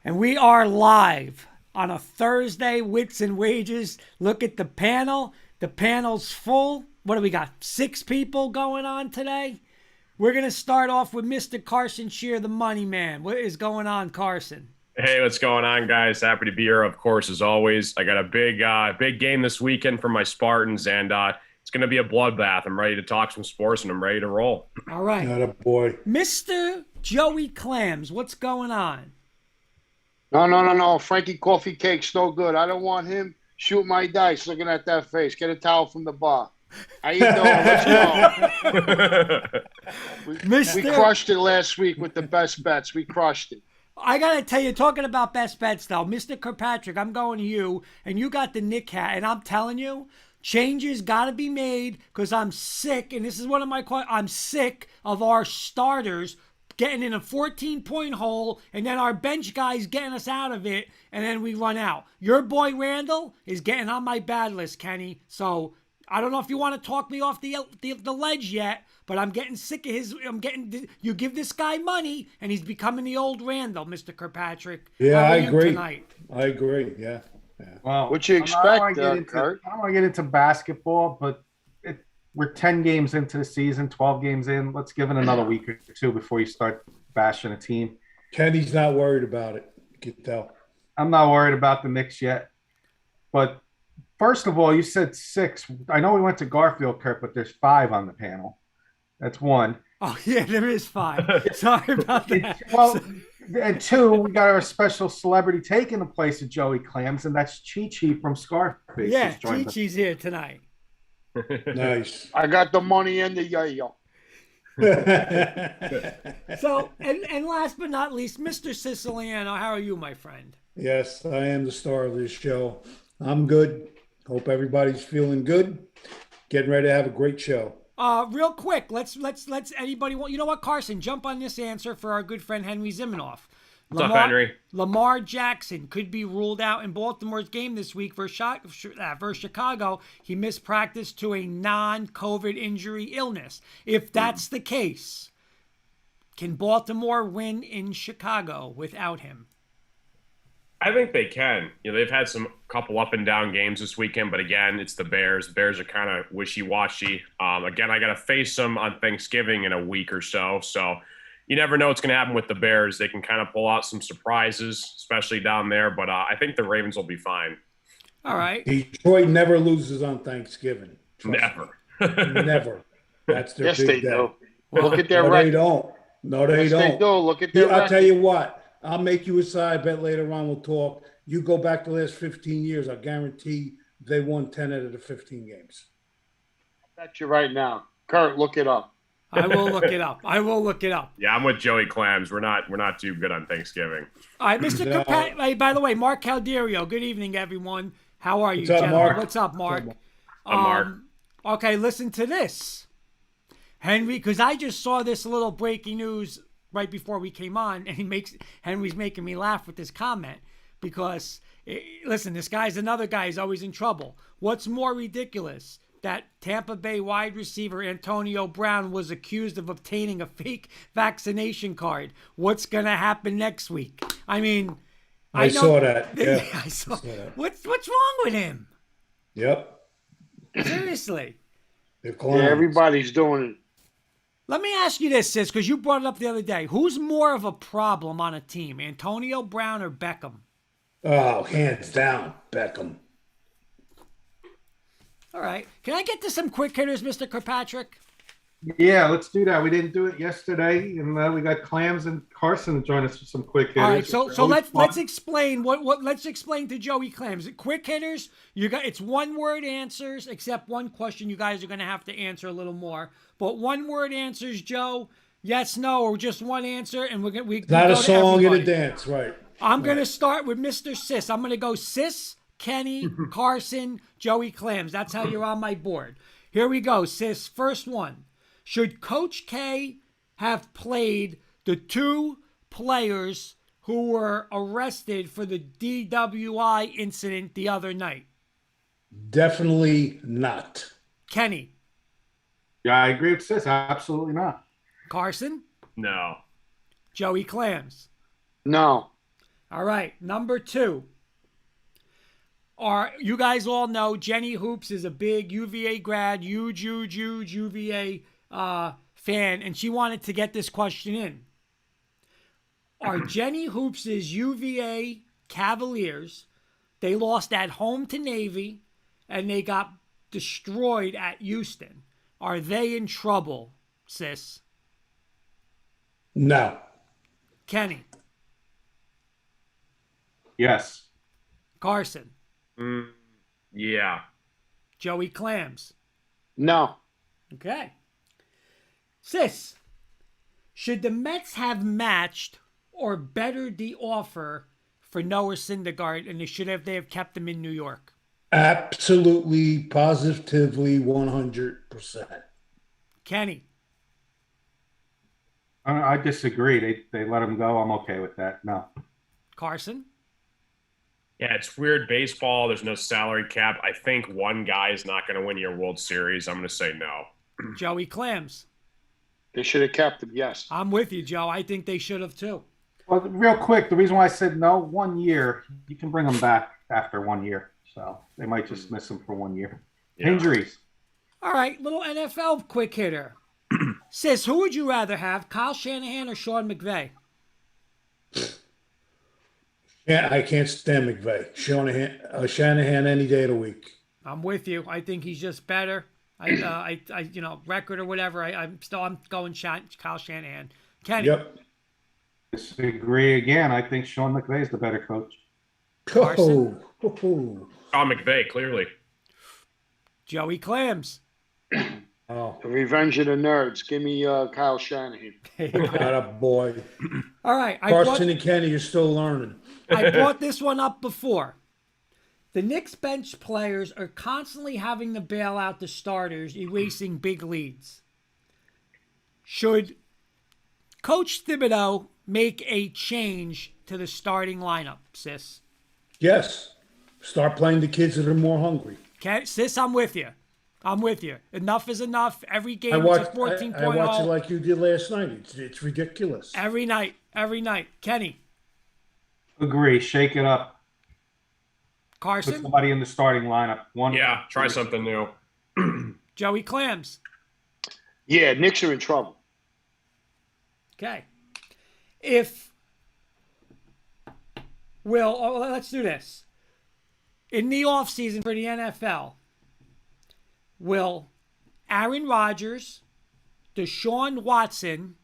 And we are live on a Thursday, Wits and Wagers. Look at the panel. The panel's full. What do we got? 6 people going on today? We're going to start off with Mr. Carson Shear, the money man. What is going on, Carson? Hey, what's going on, guys? Happy to be here, of course, as always. I got a big game this weekend for my Spartans, and it's going to be a bloodbath. I'm ready to talk some sports, and I'm ready to roll. All right. Not a boy. Mr. Joey Clams, what's going on? No. Frankie Coffee Cake's no good. I don't want him shoot my dice looking at that face. Get a towel from the bar. How you doing? Let's go. We crushed it last week with the best bets. We crushed it. I got to tell you, talking about best bets, though, Mr. Kirkpatrick, I'm going to you, and you got the Nick hat, and I'm telling you, changes got to be made because I'm sick, and this is one of my questions. I'm sick of our starters getting in a 14-point hole, and then our bench guys getting us out of it, and then we run out. Your boy Randall is getting on my bad list, Kenny, so I don't know if you want to talk me off the ledge yet, but I'm getting sick of you give this guy money, and he's becoming the old Randall, Mr. Kirkpatrick. Yeah, I agree. Tonight? I agree, yeah. Well, what you expect, I don't Kurt? want to get into basketball, but we're 10 games into the season, 12 games in. Let's give it another week or two before you start bashing a team. Kenny's not worried about it. You can tell. I'm not worried about the Knicks yet. But first of all, you said 6. I know we went to Garfield, Kurt, but there's 5 on the panel. That's 1. Oh, yeah, there is 5. Sorry about that. Well, and 2, we got our special celebrity taking the place of Joey Clams, and that's Chi-Chi from Scarface. Yeah, Chi-Chi's here tonight. Nice. I got the money in the yo-yo. So, and last but not least, Mr. Siciliano, how are you, my friend? Yes, I am the star of this show. I'm good. Hope everybody's feeling good. Getting ready to have a great show. Real quick, let's anybody want, you know what, Carson, jump on this answer for our good friend Henry Zimenoff. What's up, Henry? Lamar Jackson could be ruled out in Baltimore's game this week versus Chicago. He missed practice to a non-COVID injury illness. If that's the case, can Baltimore win in Chicago without him? I think they can. You know, they've had some couple up and down games this weekend, but again, it's the Bears. The Bears are kind of wishy-washy. Again, I got to face them on Thanksgiving in a week or so. So you never know what's going to happen with the Bears. They can kind of pull out some surprises, especially down there. But I think the Ravens will be fine. All right. Detroit never loses on Thanksgiving. Never. Never. That's their Yes, big they day. do. Look at their No, record. they don't. No, they Yes, don't. they do. Look at their I'll record. tell you what. I'll make you a side bet later on. We'll talk. You go back the last 15 years. I guarantee they won 10 out of the 15 games. I bet you right now. Kurt, look it up. I will look it up. Yeah, I'm with Joey Clams. We're not too good on Thanksgiving. All right, Mr. Kirkpatrick. Hey, by the way, Mark Calderio. Good evening, everyone. How are you, What's up, gentlemen? Mark? What's up, Mark? I'm Mark. Okay, listen to this, Henry, because I just saw this little breaking news right before we came on, and Henry's making me laugh with this comment because, listen, this guy's another guy who's always in trouble. What's more ridiculous? That Tampa Bay wide receiver Antonio Brown was accused of obtaining a fake vaccination card. What's going to happen next week? I mean, I saw that. Yeah, I saw that. What's wrong with him? Yep. Seriously. They're Yeah, clowns. everybody's doing it. Let me ask you this, Sis, because you brought it up the other day. Who's more of a problem on a team, Antonio Brown or Beckham? Oh, hands down, Beckham. All right. Can I get to some quick hitters, Mr. Kirkpatrick? Yeah, let's do that. We didn't do it yesterday, and we got Clams and Carson to join us for some quick hitters. All right, so Always let's explain let's explain to Joey Clams. Quick hitters, it's one word answers, except one question you guys are going to have to answer a little more. But one word answers, Joe, yes, no, or just one answer, and we Not go a to song and a everybody. dance, right? I'm going to start with Mr. Sis. I'm going to go Sis, Kenny, Carson, Joey Clams. That's how you're on my board. Here we go, Sis. First one. Should Coach K have played the 2 players who were arrested for the DWI incident the other night? Definitely not. Kenny. Yeah, I agree with Sis. Absolutely not. Carson. No. Joey Clams. No. All right, number 2. You guys all know Jenny Hoops is a big UVA grad, huge UVA fan, and she wanted to get this question in. Are Jenny Hoops' UVA Cavaliers, they lost at home to Navy, and they got destroyed at Houston. Are they in trouble, sis? No. Kenny? Yes. Carson? Yeah. Joey Clams? No. Okay. Sis, should the Mets have matched or bettered the offer for Noah Syndergaard, and they have kept him in New York? Absolutely, positively, 100%. Kenny? I disagree. They let him go. I'm okay with that. No. Carson? Yeah, it's weird baseball. There's no salary cap. I think one guy is not going to win your World Series. I'm going to say no. Joey Clams? They should have kept him, yes. I'm with you, Joe. I think they should have too. Well, real quick, the reason why I said no, 1 year, you can bring him back after 1 year. So they might just miss him for 1 year. Yeah. Injuries. All right, little NFL quick hitter. Sis, who would you rather have, Kyle Shanahan or Sean McVay? Yeah, I can't stand Mcvay. Shanahan any day of the week. I'm with you. I think he's just better. Record or whatever. I'm going Kyle Shanahan. Kenny? Yep. Disagree again. I think Sean McVay is the better coach. Carson? Oh. Sean McVay, clearly. Joey Clams? Oh, The Revenge of the Nerds. Give me Kyle Shanahan. got a boy. All right. Carson and Kenny, you're still learning. I brought this one up before. The Knicks bench players are constantly having to bail out the starters, erasing big leads. Should Coach Thibodeau make a change to the starting lineup, sis? Yes. Start playing the kids that are more hungry. Okay, sis, I'm with you. I'm with you. Enough is enough. Every game I is watch a 14.0. I watch it like you did last night. It's ridiculous. Every night. Kenny? Agree. Shake it up. Put Carson? somebody in the starting lineup. Yeah, try something new. Joey Clams? Yeah, Knicks are in trouble. Okay. Let's do this. In the offseason for the NFL, will Aaron Rodgers, Deshaun Watson,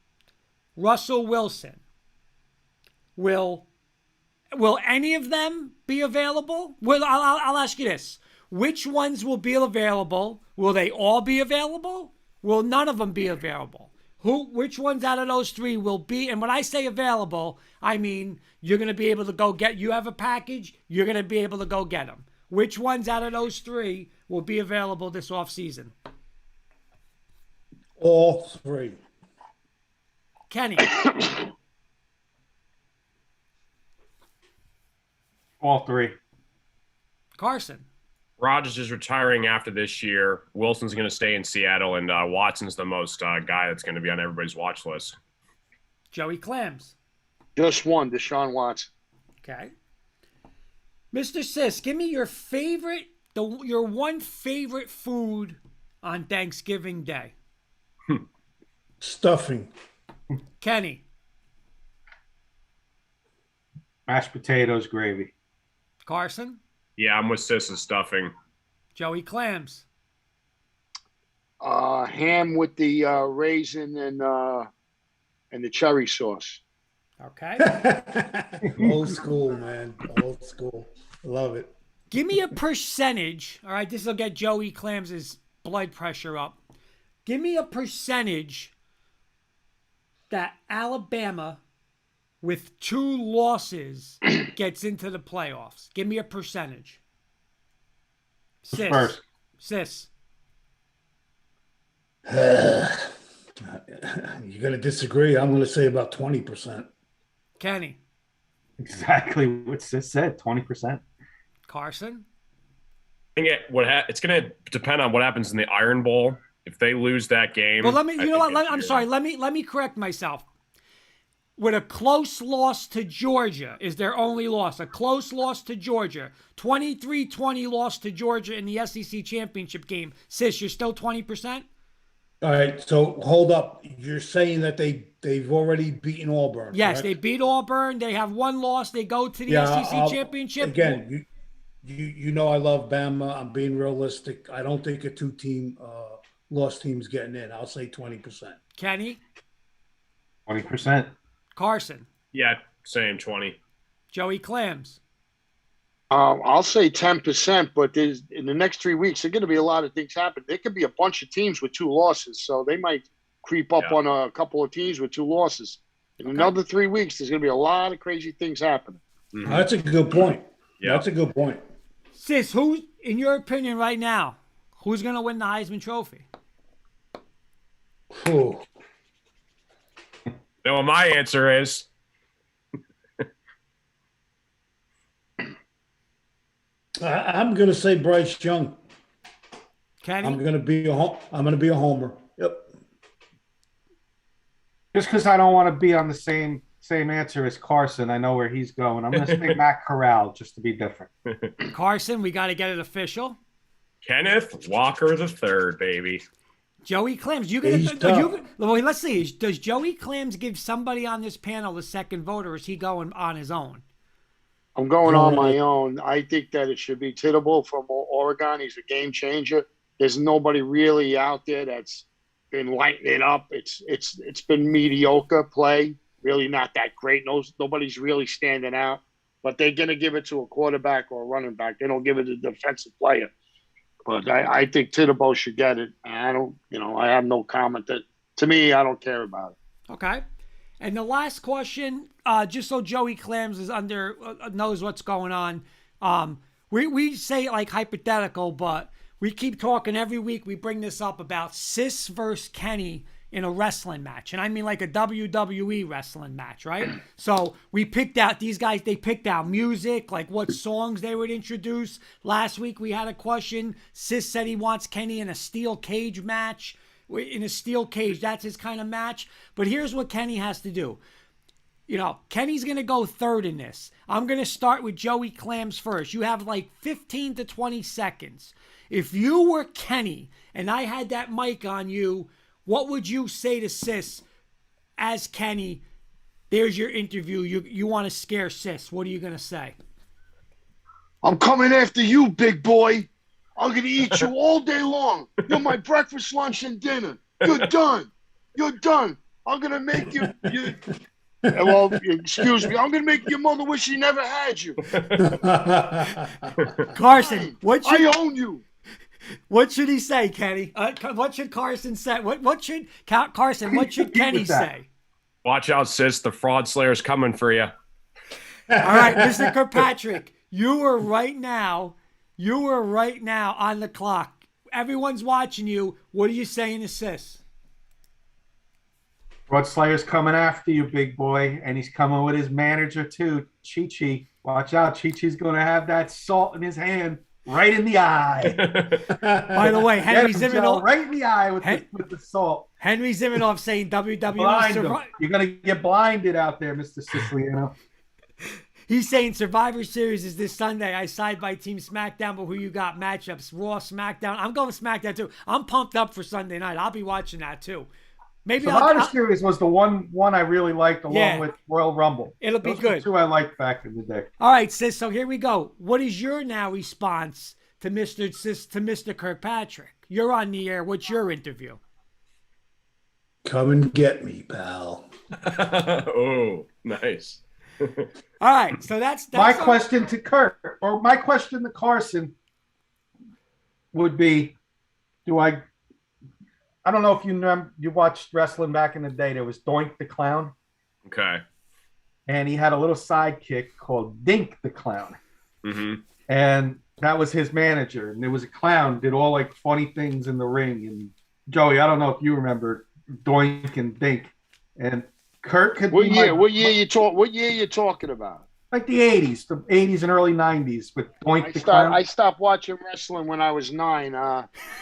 Russell Wilson, will any of them be available? Well, I'll ask you this. Which ones will be available? Will they all be available? Will none of them be available? Which ones out of those three will be? And when I say available, I mean you're going to be able to go get. You have a package. You're going to be able to go get them. Which ones out of those three will be available this offseason? All three. Kenny? All three. Carson? Rodgers is retiring after this year. Wilson's going to stay in Seattle, and Watson's the most guy that's going to be on everybody's watch list. Joey Clams? Just one, Deshaun Watson. Okay. Mr. Sis, give me your your one favorite food on Thanksgiving Day. Stuffing. Kenny? Mashed potatoes, gravy. Carson? Yeah, I'm with Sis's stuffing. Joey Clams? Ham with the raisin and the cherry sauce. Okay. Old school, man. Old school. Love it. Give me a percentage. All right, this will get Joey Clams' blood pressure up. Give me a percentage that Alabama, with 2 losses, gets into the playoffs. Give me a percentage. Sis. First. Sis. You're going to disagree. I'm going to say about 20%. Kenny. Exactly what Sis said, 20%. Carson. I think it's going to depend on what happens in the Iron Bowl. If they lose that game, Well, let me. I You know think what? it's I'm here. sorry. Let me correct myself. with a close loss to Georgia is their only loss. A close loss to Georgia. 23-20 loss to Georgia in the SEC championship game. Sis, you're still 20%? All right, so hold up. You're saying that they've already beaten Auburn? Yes, correct? they beat Auburn. They have one loss. They go to the SEC championship. Again, you know I love Bama. I'm being realistic. I don't think a two-team lost team's getting in. I'll say 20%. Kenny? 20%. Carson? Yeah, same 20. Joey Clams? I'll say 10%, but in the next 3 weeks, there's going to be a lot of things happen. There could be a bunch of teams with 2 losses, so they might creep up on a couple of teams with 2 losses. In another 3 weeks, there's going to be a lot of crazy things happening. Mm-hmm. That's a good point. Yeah. That's a good point. Sis, who, in your opinion right now, who's going to win the Heisman Trophy? Whew. Now, my answer is I'm going to say Bryce Young. Kenny? I'm going to be a homer. Yep. Just because I don't want to be on the same answer as Carson, I know where he's going. I'm going to say Matt Corral just to be different. Carson, we got to get it official. Kenneth Walker III, baby. Joey Clams, let's see. Does Joey Clams give somebody on this panel the second vote, or is he going on his own? I'm going on my own. I think that it should be Tittable from Oregon. He's a game changer. There's nobody really out there that's been lighting it up. It's been mediocre play, really not that great. Nobody's really standing out. But they're going to give it to a quarterback or a running back. They don't give it to a defensive player. But I think Tittable should get it. I don't, I have no comment. To me, I don't care about it. Okay. And the last question, just so Joey Clams is knows what's going on. We say it like hypothetical, but we keep talking every week. We bring this up about Sis versus Kenny in a wrestling match. And I mean like a WWE wrestling match, right? So we picked out these guys. They picked out music, like what songs they would introduce. Last week we had a question. Sis said he wants Kenny in a steel cage match. In a steel cage, that's his kind of match. But here's what Kenny has to do. Kenny's going to go third in this. I'm going to start with Joey Clams first. You have like 15 to 20 seconds. If you were Kenny and I had that mic on you, what would you say to Sis as Kenny? There's your interview. You want to scare Sis. What are you going to say? I'm coming after you, big boy. I'm going to eat you all day long. You're my breakfast, lunch, and dinner. You're done. You're done. I'm going to make you well, excuse me. I'm going to make your mother wish she never had you. Carson, I own you. What should he say, Kenny? What should Carson say? What should Carson? What should Kenny say? Watch out, Sis. The fraud slayer's coming for you. All right, Mr. Kirkpatrick, you are right now on the clock. Everyone's watching you. What are you saying to Sis? Fraud Slayer's coming after you, big boy, and he's coming with his manager too, Chi-Chi. Watch out, Chi-Chi's going to have that salt in his hand. Right in the eye. By the way, Henry Ziminoff. Right in the eye with the salt. Henry Ziminoff saying WWE. You're going to get blinded out there, Mr. Siciliano. He's saying Survivor Series is this Sunday. I side by Team SmackDown, but who you got? Matchups, Raw, SmackDown. I'm going SmackDown too. I'm pumped up for Sunday night. I'll be watching that too. Maybe Survivor Series was the one I really liked along with Royal Rumble. It'll be good. Those were 2 I liked back in the day. All right, Sis. So here we go. What is your now response to Mr. Kirkpatrick? You're on the air. What's your interview? Come and get me, pal. Oh, nice. All right, so that's my question to Kirk, or my question to Carson would be: I don't know if you watched wrestling back in the day. There was Doink the Clown. Okay. And he had a little sidekick called Dink the Clown. Mm-hmm. And that was his manager. And there was a clown, did all like funny things in the ring. And Joey, I don't know if you remember Doink and Dink. And Kirk could What year you talking about? Like the 80s and early 90s with Doink the Clown. I stopped watching wrestling when I was 9,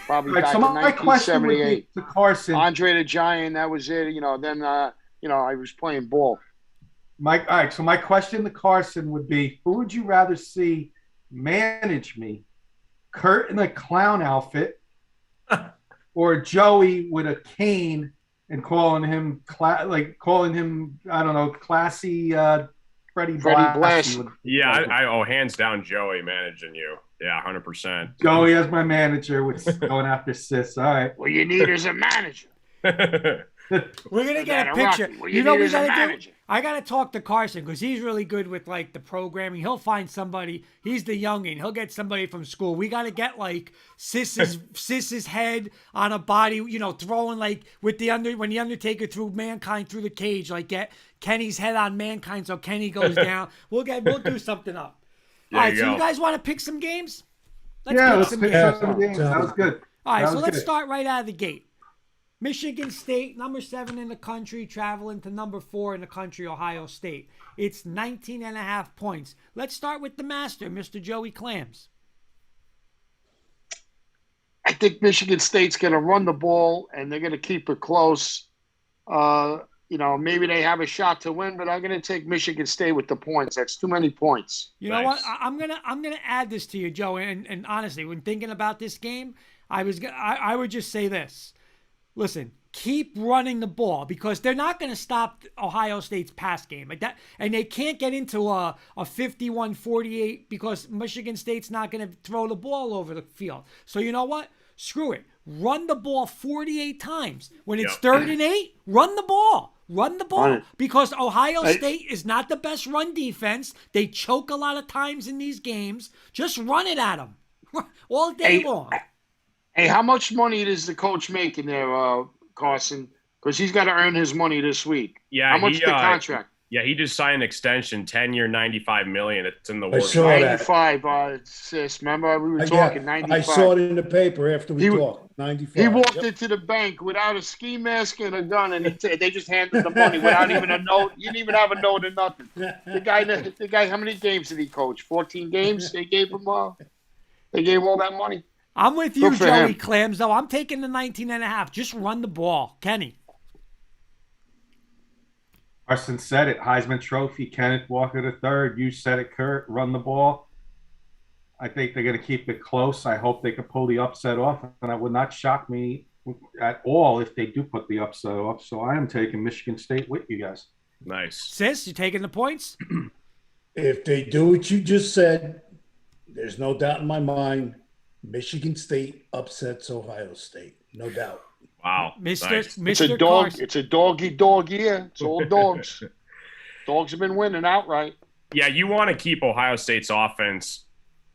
probably back in my question would be 1978. to Carson. Andre the Giant, that was it. Then I was playing ball. All right. So my question to Carson would be: who would you rather see manage me, Kurt in a clown outfit, or Joey with a cane and calling him I don't know, classy Freddie Blassie? Yeah, I hands down Joey managing you. Yeah, 100%. Joey as my manager with going after Sis. All right. What you need is a manager. We're gonna get a picture. You know what we gotta do? I gotta talk to Carson because he's really good with like the programming. He'll find somebody. He's the youngin. He'll get somebody from school. We gotta get like Sis's head on a body. You know, throwing like with when the Undertaker threw Mankind through the cage. Like get Kenny's head on Mankind so Kenny goes down. We'll do something up. All right. So you guys want to pick some games? Let's pick some games. That was good. All right. So let's start right out of the gate. Michigan State, number 7 in the country, traveling to number 4 in the country, Ohio State. It's 19.5 points. Let's start with the master, Mr. Joey Clams. I think Michigan State's going to run the ball, and they're going to keep it close. Maybe they have a shot to win, but I'm going to take Michigan State with the points. That's too many points. You know what? I'm gonna add this to you, Joey. And honestly, when thinking about this game, I would just say this. Listen, keep running the ball because they're not going to stop Ohio State's pass game like that. And they can't get into a 51-48 because Michigan State's not going to throw the ball over the field. So you know what? Screw it. Run the ball 48 times. When it's 3rd and 8, run the ball. Run the ball. Because Ohio State is not the best run defense. They choke a lot of times in these games. Just run it at them all day long. Hey, how much money does the coach make in there, Carson? Because he's got to earn his money this week. Yeah, how much the contract? Yeah, he just signed an extension, 10-year, $95 million. It's in the works. 95, sis. Remember we were talking 95. I saw it in the paper after we talked. 95. He walked into the bank without a ski mask and a gun, and they just handed the money without even a note. You didn't even have a note or nothing. The guy. How many games did he coach? 14 games. They gave him all that money. I'm with you, Joey Clams, though. I'm taking the 19.5. Just run the ball. Kenny. Carson said it. Heisman Trophy, Kenneth Walker III. You said it, Kurt. Run the ball. I think they're going to keep it close. I hope they can pull the upset off. And it would not shock me at all if they do put the upset off. So I am taking Michigan State with you guys. Nice. Sis, you taking the points? If they do what you just said, there's no doubt in my mind. Michigan State upsets Ohio State, no doubt. Wow, Mr. It's a dog. Carson. It's a dog year. It's all dogs. Dogs have been winning outright. Yeah, you want to keep Ohio State's offense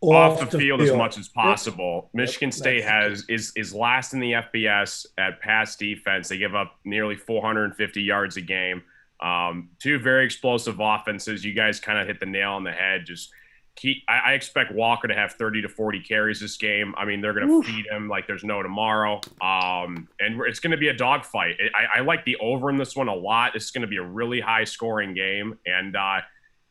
off the field as much as possible. Michigan State is last in the FBS at pass defense. They give up nearly 450 yards a game. Two very explosive offenses. You guys kind of hit the nail on the head. Just I expect Walker to have 30 to 40 carries this game. I mean, they're going to feed him like there's no tomorrow. And it's going to be a dogfight. I like the over in this one a lot. It's going to be a really high scoring game. And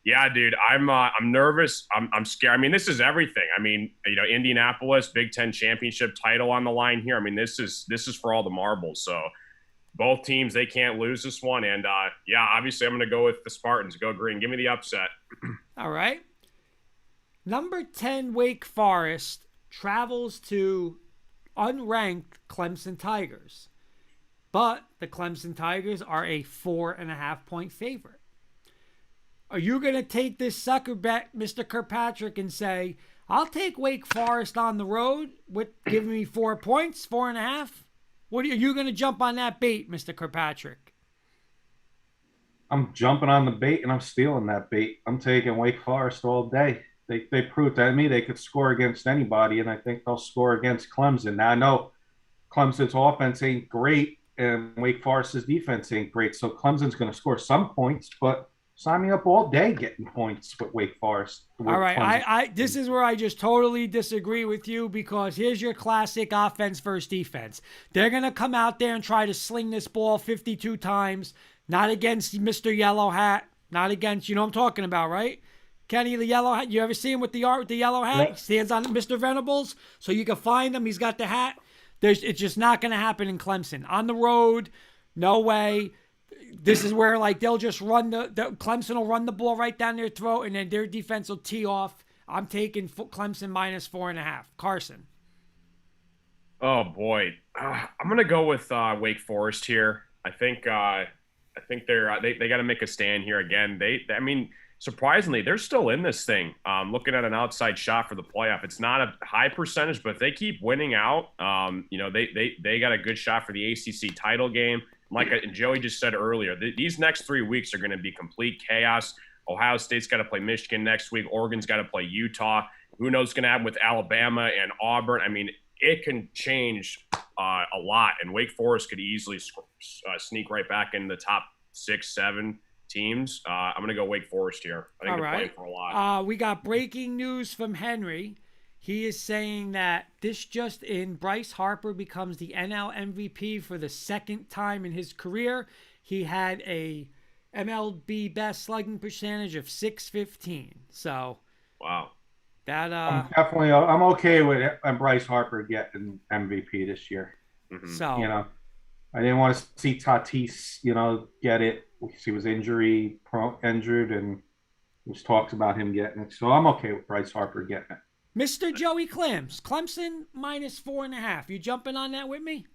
yeah, dude, I'm nervous. I'm scared. I mean, this is everything. I mean, Indianapolis, Big Ten championship title on the line here. I mean, this is for all the marbles. So both teams, they can't lose this one. And yeah, obviously I'm going to go with the Spartans. Go green. Give me the upset. All right. Number 10, Wake Forest, travels to unranked Clemson Tigers. But the Clemson Tigers are a 4.5-point favorite. Are you going to take this sucker bet, Mr. Kirkpatrick, and say, I'll take Wake Forest on the road with giving me 4 points, 4.5? Are you going to jump on that bait, Mr. Kirkpatrick? I'm jumping on the bait, and I'm stealing that bait. I'm taking Wake Forest all day. They proved to me they could score against anybody, and I think they'll score against Clemson. Now, I know Clemson's offense ain't great, and Wake Forest's defense ain't great, so Clemson's going to score some points, but sign me up all day getting points with Wake Forest. All right, this is where I just totally disagree with you because here's your classic offense versus defense. They're going to come out there and try to sling this ball 52 times, not against Mr. Yellow Hat, not against, you know what I'm talking about, right? Kenny, the yellow hat. You ever see him with the yellow hat? Yep. He stands on Mr. Venables, so you can find him. He's got the hat. It's just not going to happen in Clemson. On the road, no way. this is where like they'll just run the Clemson will run the ball right down their throat, and then their defense will tee off. I'm taking Clemson minus 4.5. Carson. Oh boy, I'm gonna go with Wake Forest here. I think they got to make a stand here again. I mean, surprisingly, they're still in this thing. Looking at an outside shot for the playoff, it's not a high percentage, but if they keep winning out, they got a good shot for the ACC title game. Like Joey just said earlier, these next 3 weeks are going to be complete chaos. Ohio State's got to play Michigan next week. Oregon's got to play Utah. Who knows what's going to happen with Alabama and Auburn? I mean, it can change a lot, and Wake Forest could easily sneak right back in the top 6, 7 teams. I'm going to go Wake Forest here. I think they're playing for a lot. We got breaking news from Henry. He is saying that this just in, Bryce Harper becomes the NL MVP for the second time in his career. He had a MLB best slugging percentage of .615. So, wow. That I'm okay with Bryce Harper getting MVP this year. Mm-hmm. So I didn't want to see Tatis, get it. He was injured, and there was talks about him getting it. So I'm okay with Bryce Harper getting it. Mr. Joey Clams, Clemson minus 4.5. You jumping on that with me?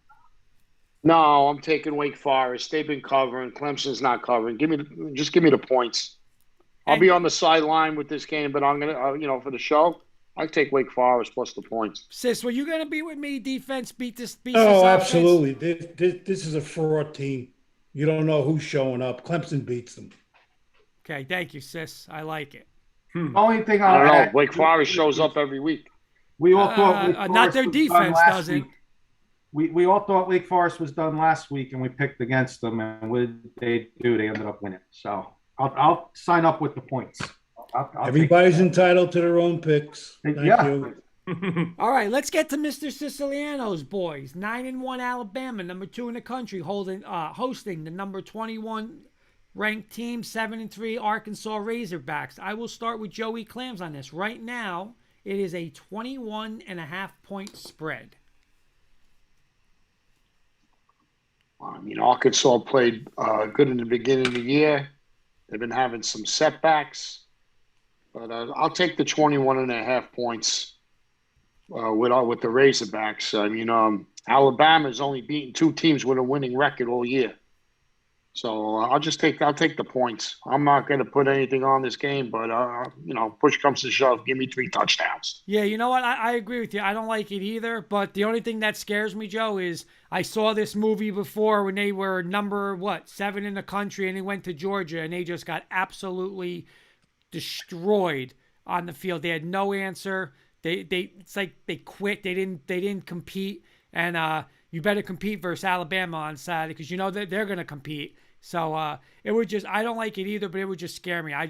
No, I'm taking Wake Forest. They've been covering. Clemson's not covering. Give me the points. I'll be on the sideline with this game, but I'm gonna, for the show, I take Wake Forest plus the points. Sis, were you gonna be with me? Defense beat this. Oh, absolutely. This is a fraud team. You don't know who's showing up. Clemson beats them. Okay, thank you, sis. I like it. Only thing I don't know. Wake Forest shows up every week. We all thought not their defense doesn't. We all thought Wake Forest was done last week, and we picked against them, and what did they do? They ended up winning. So I'll sign up with the points. Everybody's entitled to their own picks. Thank you. All right, let's get to Mr. Siciliano's boys. 9-1 Alabama, number 2 in the country, hosting the number 21 ranked team, 7-3 Arkansas Razorbacks. I will start with Joey Clams on this. Right now, it is a 21.5 point spread. I mean, Arkansas played good in the beginning of the year. They've been having some setbacks. But I'll take the 21.5 points with the Razorbacks. I mean, Alabama's only beaten 2 teams with a winning record all year. So I'll take the points. I'm not going to put anything on this game, but push comes to shove, give me 3 touchdowns. Yeah, you know what? I agree with you. I don't like it either. But the only thing that scares me, Joe, is I saw this movie before when they were number 7 in the country, and they went to Georgia, and they just got absolutely destroyed on the field. They had no answer. It's like they quit. They didn't compete. And you better compete versus Alabama on Saturday because you know that they're going to compete. So it would just, I don't like it either, but it would just scare me. I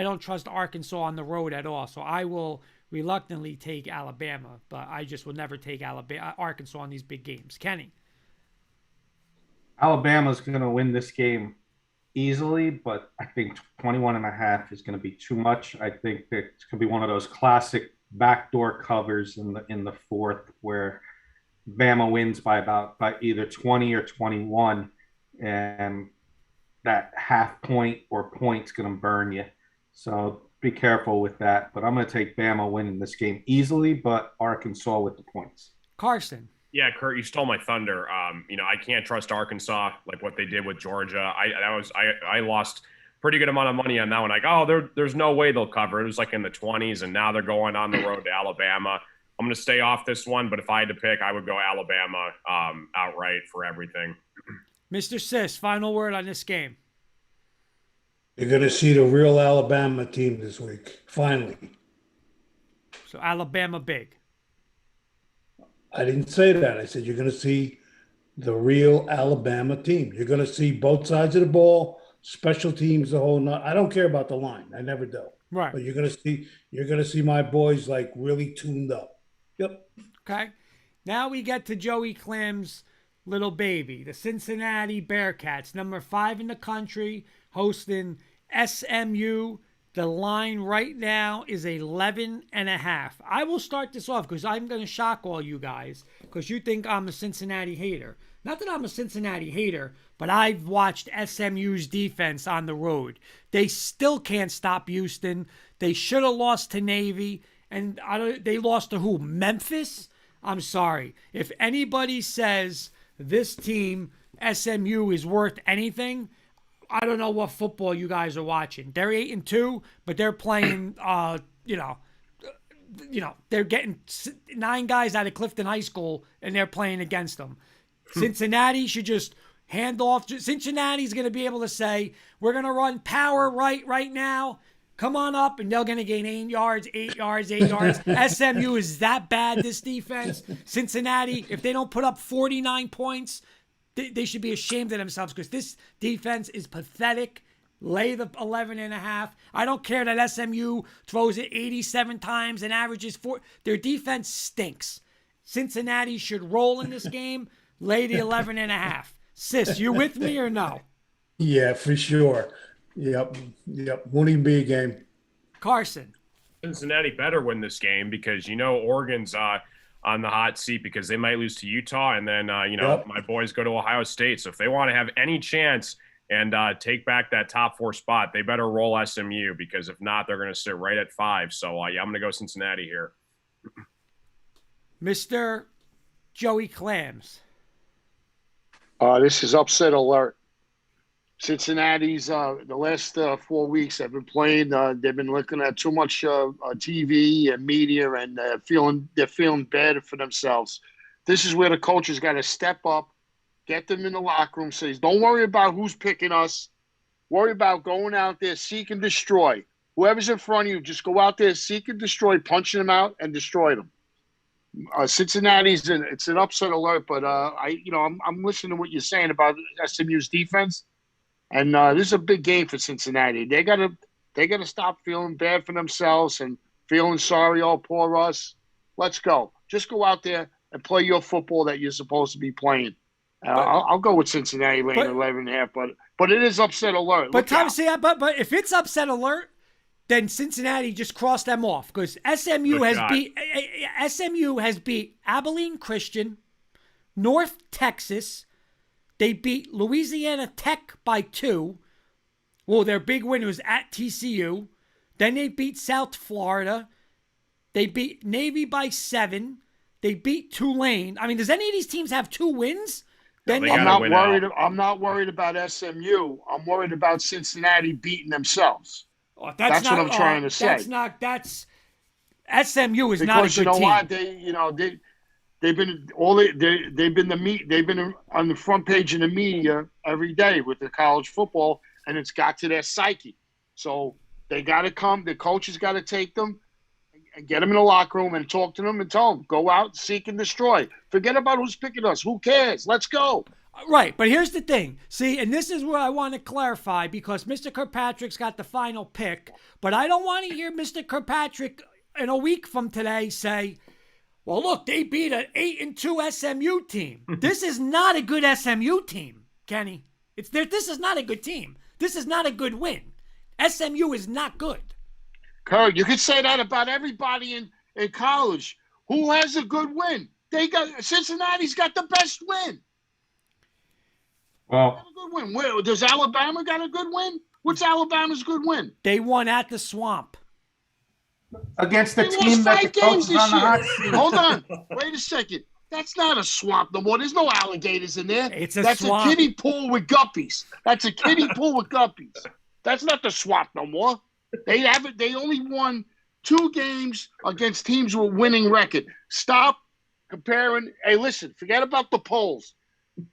don't trust Arkansas on the road at all. So I will reluctantly take Alabama, but I just will never take Arkansas on these big games. Kenny. Alabama's going to win this game easily, but I think 21.5 is going to be too much. I think that it's going to be one of those classic backdoor covers in the fourth where Bama wins by either 20 or 21, and that half point or point's going to burn you. So be careful with that. But I'm going to take Bama winning this game easily, but Arkansas with the points. Carson. Yeah, Kurt, you stole my thunder. I can't trust Arkansas like what they did with Georgia. I lost pretty good amount of money on that one. Like, there's no way they'll cover. It was like in the 20s, and now they're going on the road to Alabama. I'm going to stay off this one, but if I had to pick, I would go Alabama outright for everything. Mr. Sis, final word on this game. You're going to see the real Alabama team this week, finally. So Alabama big. I didn't say that. I said you're going to see the real Alabama team. You're going to see both sides of the ball, special teams, the whole nut. I don't care about the line. I never do. Right. But you're going to see my boys like really tuned up. Yep. Okay. Now we get to Joey Clem's little baby, the Cincinnati Bearcats, number 5 in the country, hosting SMU, The line right now is 11.5. I will start this off because I'm going to shock all you guys because you think I'm a Cincinnati hater. Not that I'm a Cincinnati hater, but I've watched SMU's defense on the road. They still can't stop Houston. They should have lost to Navy, and they lost to who? Memphis? I'm sorry. If anybody says this team, SMU, is worth anything, I don't know what football you guys are watching. They're 8-2, but they're playing, they're getting 9 guys out of Clifton High School, and they're playing against them. Cincinnati should just hand off. Cincinnati's going to be able to say, we're going to run power right now. Come on up, and they're going to gain 8 yards. SMU is that bad, this defense. Cincinnati, if they don't put up 49 points, they should be ashamed of themselves because this defense is pathetic. Lay the 11.5. I don't care that SMU throws it 87 times and averages 4. Their defense stinks. Cincinnati should roll in this game. Lay the 11.5. Sis, you with me or no? Yeah, for sure. Yep. Won't even be a game. Carson. Cincinnati better win this game because Oregon's on the hot seat because they might lose to Utah, and then my boys go to Ohio State. So if they want to have any chance and take back that top 4 spot, they better roll SMU because if not, they're going to sit right at 5. So I'm going to go Cincinnati here. Mr. Joey Clams. This is upset alert. Cincinnati's the last 4 weeks have been playing. They've been looking at too much TV and media, and they're feeling bad for themselves. This is where the coaches got to step up, get them in the locker room, says, don't worry about who's picking us. Worry about going out there, seek and destroy. Whoever's in front of you, just go out there, seek and destroy, punching them out and destroy them. Cincinnati's it's an upset alert, but I'm listening to what you're saying about SMU's defense. And this is a big game for Cincinnati. They gotta stop feeling bad for themselves and feeling sorry, oh, poor us. Let's go. Just go out there and play your football that you're supposed to be playing. I'll go with Cincinnati laying 11.5, but it is upset alert. But Tom, but if it's upset alert, then Cincinnati just crossed them off because SMU has beat Abilene Christian, North Texas. They beat Louisiana Tech by 2. Well, their big win was at TCU. Then they beat South Florida. They beat Navy by 7. They beat Tulane. I mean, does any of these teams have 2 wins? I'm not worried about SMU. I'm worried about Cincinnati beating themselves. Oh, that's what I'm trying to say. SMU is not a good team. Because you know what, they've been on the front page in the media every day with the college football, and it's got to their psyche. So they got to come. The coaches got to take them and get them in the locker room and talk to them and tell them, go out, seek and destroy. Forget about who's picking us. Who cares? Let's go. Right, but here's the thing. See, and this is where I want to clarify because Mr. Kirkpatrick's got the final pick, but I don't want to hear Mr. Kirkpatrick in a week from today say, well, look, they beat an 8-2 SMU team. This is not a good SMU team, Kenny. This is not a good team. This is not a good win. SMU is not good. Kurt, you could say that about everybody in college. Who has a good win? Cincinnati's got the best win. Well, a good win. Does Alabama got a good win? What's Alabama's good win? They won at the Swamp. Against the team that the coach is on the hot seat. Hold on. Wait a second. That's not a swamp no more. There's no alligators in there. That's swamp. A kiddie pool with guppies. That's a kiddie pool with guppies. That's not the swamp no more. They only won 2 games against teams with winning record. Stop comparing. Hey, listen, forget about the polls.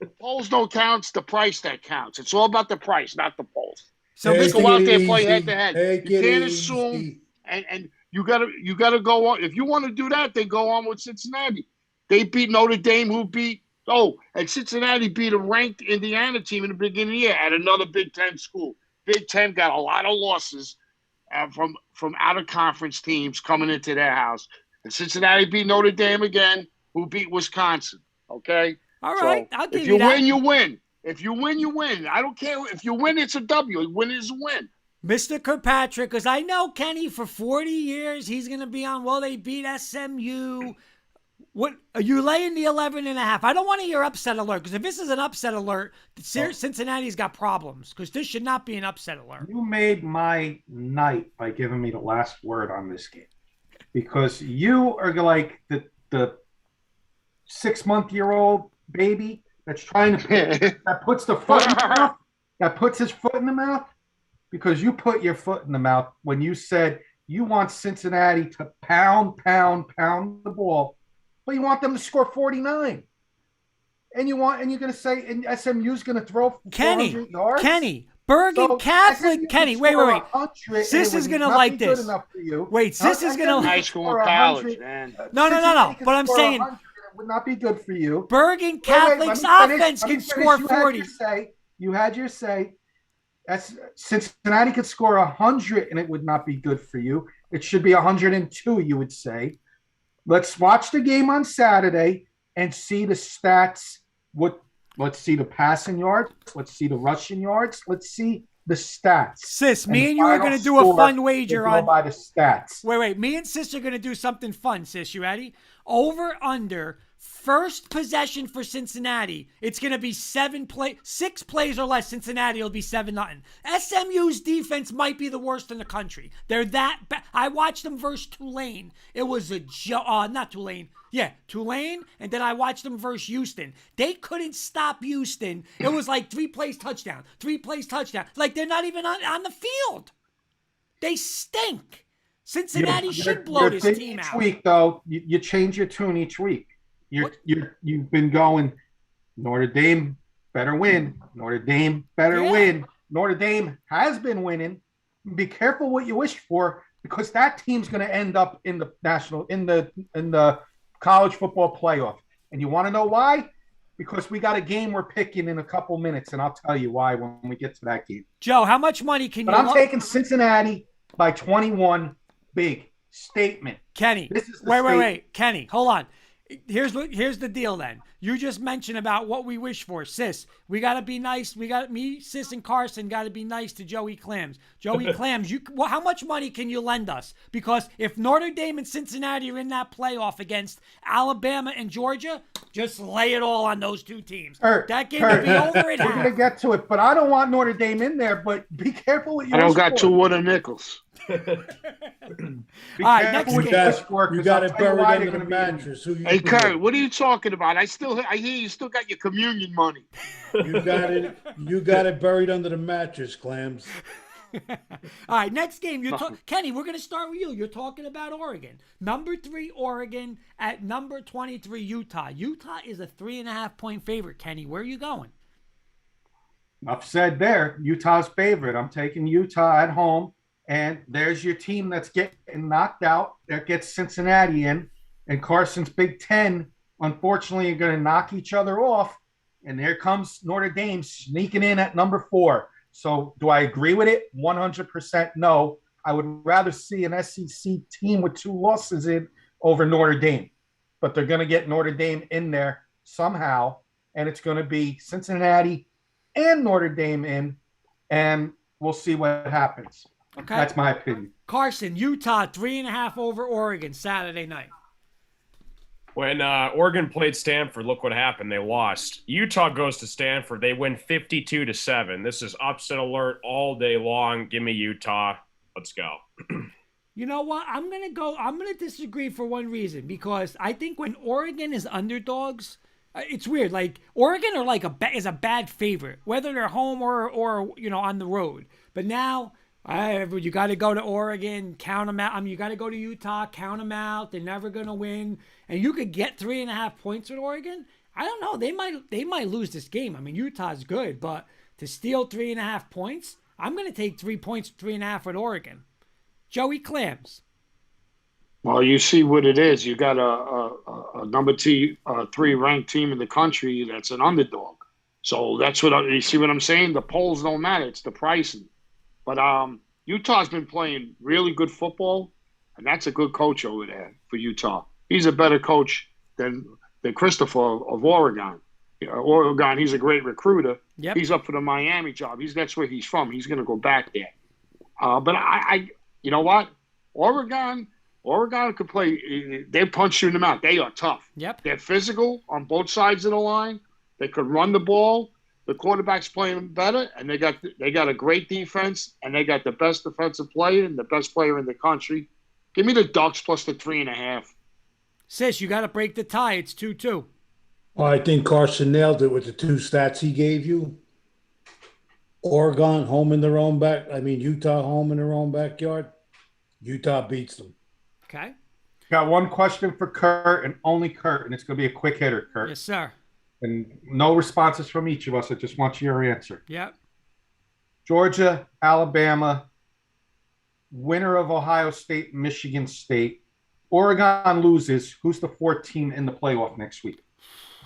The polls don't count. It's the price that counts. It's all about the price, not the polls. So let's go out there and play head to head. You can't assume and you gotta go on. If you want to do that, then go on with Cincinnati. They beat Notre Dame, and Cincinnati beat a ranked Indiana team in the beginning of the year at another Big Ten school. Big Ten got a lot of losses from out of conference teams coming into their house. And Cincinnati beat Notre Dame again, who beat Wisconsin. Okay? All right, so I'll give you that. If you win, you win. If you win, you win. I don't care. If you win, it's a W. A win is a win. Mr. Kirkpatrick, because I know Kenny for 40 years, he's going to be on, well, they beat SMU. What are you laying the 11.5? I don't want to hear upset alert, because if this is an upset alert, Cincinnati's got problems, because this should not be an upset alert. You made my night by giving me the last word on this game, because you are like the 6-month-old baby that's trying to that puts the foot in the mouth, that puts his foot in the mouth, because you put your foot in the mouth when you said you want Cincinnati to pound the ball, but you want them to score 49. And you're going to say, and SMU's going to throw 400 yards? Kenny, Bergen Catholic. Kenny, wait. Sis is going to like this. Wait, Sis is going to high school and college, man. No. But I'm saying it would not be good for you. Bergen Catholic's offense can score 40. You had your say. Cincinnati could score 100, and it would not be good for you. It should be 102, you would say. Let's watch the game on Saturday and see the stats. Let's see the passing yards. Let's see the rushing yards. Let's see the stats. Sis, me and you are going to do a fun wager on by the stats. Wait. Me and Sis are going to do something fun, Sis. You ready? Over under first possession for Cincinnati. It's going to be 6 plays or less. Cincinnati will be 7-0. SMU's defense might be the worst in the country. They're that bad. I watched them versus Tulane. It was not Tulane. Yeah, Tulane, and then I watched them versus Houston. They couldn't stop Houston. It was like 3 plays touchdown. Like they're not even on the field. They stink. Cincinnati should blow this team out. Each week, though, you change your tune each week. You've been going, Notre Dame better win. Notre Dame better win. Notre Dame has been winning. Be careful what you wish for, because that team's going to end up in the college football playoff. And you want to know why? Because we got a game we're picking in a couple minutes, and I'll tell you why when we get to that game. Joe, how much money can I'm taking Cincinnati by 21. Big statement. Kenny, wait. Kenny, hold on. Here's the deal then. You just mentioned about what we wish for. Sis, we got to be nice. Me, Sis, and Carson got to be nice to Joey Clams. Joey Clams, how much money can you lend us? Because if Notre Dame and Cincinnati are in that playoff against Alabama and Georgia, just lay it all on those 2 teams. That game will be over at half. We're going to get to it, but I don't want Notre Dame in there, but be careful what you I don't got 2 wooden nickels. All right, next game. You got it buried under the mattress. Hey, Kurt, what are you talking about? I hear you still got your communion money. You got it buried under the mattress, Clams. All right, next game. Kenny, we're going to start with you. You're talking about Oregon. Number 3, Oregon at number 23, Utah. Utah is a 3.5-point favorite. Kenny, where are you going? Enough said there. Utah's favorite. I'm taking Utah at home. And there's your team that's getting knocked out. That gets Cincinnati in. And Carson's Big Ten, unfortunately, are going to knock each other off. And there comes Notre Dame sneaking in at number 4. So do I agree with it? 100% no. I would rather see an SEC team with 2 losses in over Notre Dame. But they're going to get Notre Dame in there somehow. And it's going to be Cincinnati and Notre Dame in. And we'll see what happens. Okay. That's my opinion. Carson, Utah, 3.5 over Oregon Saturday night. When Oregon played Stanford, look what happened. They lost. Utah goes to Stanford. They win 52-7. This is upset alert all day long. Give me Utah. Let's go. You know what? I'm going to disagree for one reason, because I think when Oregon is underdogs, it's weird. Like, Oregon are is a bad favorite, whether they're home or on the road. But now, you got to go to Oregon, count them out. You got to go to Utah, count them out. They're never going to win. And you could get 3.5 points with Oregon. I don't know. They might lose this game. I mean, Utah's good, but to steal 3.5 points, I'm going to take 3 points, 3.5 with Oregon. Joey Clams. Well, you see what it is. You got a number 3 ranked team in the country that's an underdog. So that's you see what I'm saying? The polls don't matter. It's the pricing. But Utah's been playing really good football, and that's a good coach over there for Utah. He's a better coach than Christopher of Oregon. Oregon, he's a great recruiter. Yep. He's up for the Miami job. That's where he's from. He's going to go back there. But you know what? Oregon could play. They punch you in the mouth. They are tough. Yep. They're physical on both sides of the line. They could run the ball. The quarterback's playing better, and they got a great defense, and they got the best defensive player and the best player in the country. Give me the Ducks plus the 3.5. Sis, you got to break the tie. It's 2-2. Well, I think Carson nailed it with the two stats he gave you. Oregon home in their own Utah home in their own backyard. Utah beats them. Okay. Got one question for Kurt and only Kurt, and it's going to be a quick hitter, Kurt. Yes, sir. And no responses from each of us. I just want your answer. Yep. Georgia, Alabama, winner of Ohio State, Michigan State. Oregon loses. Who's the fourth team in the playoff next week?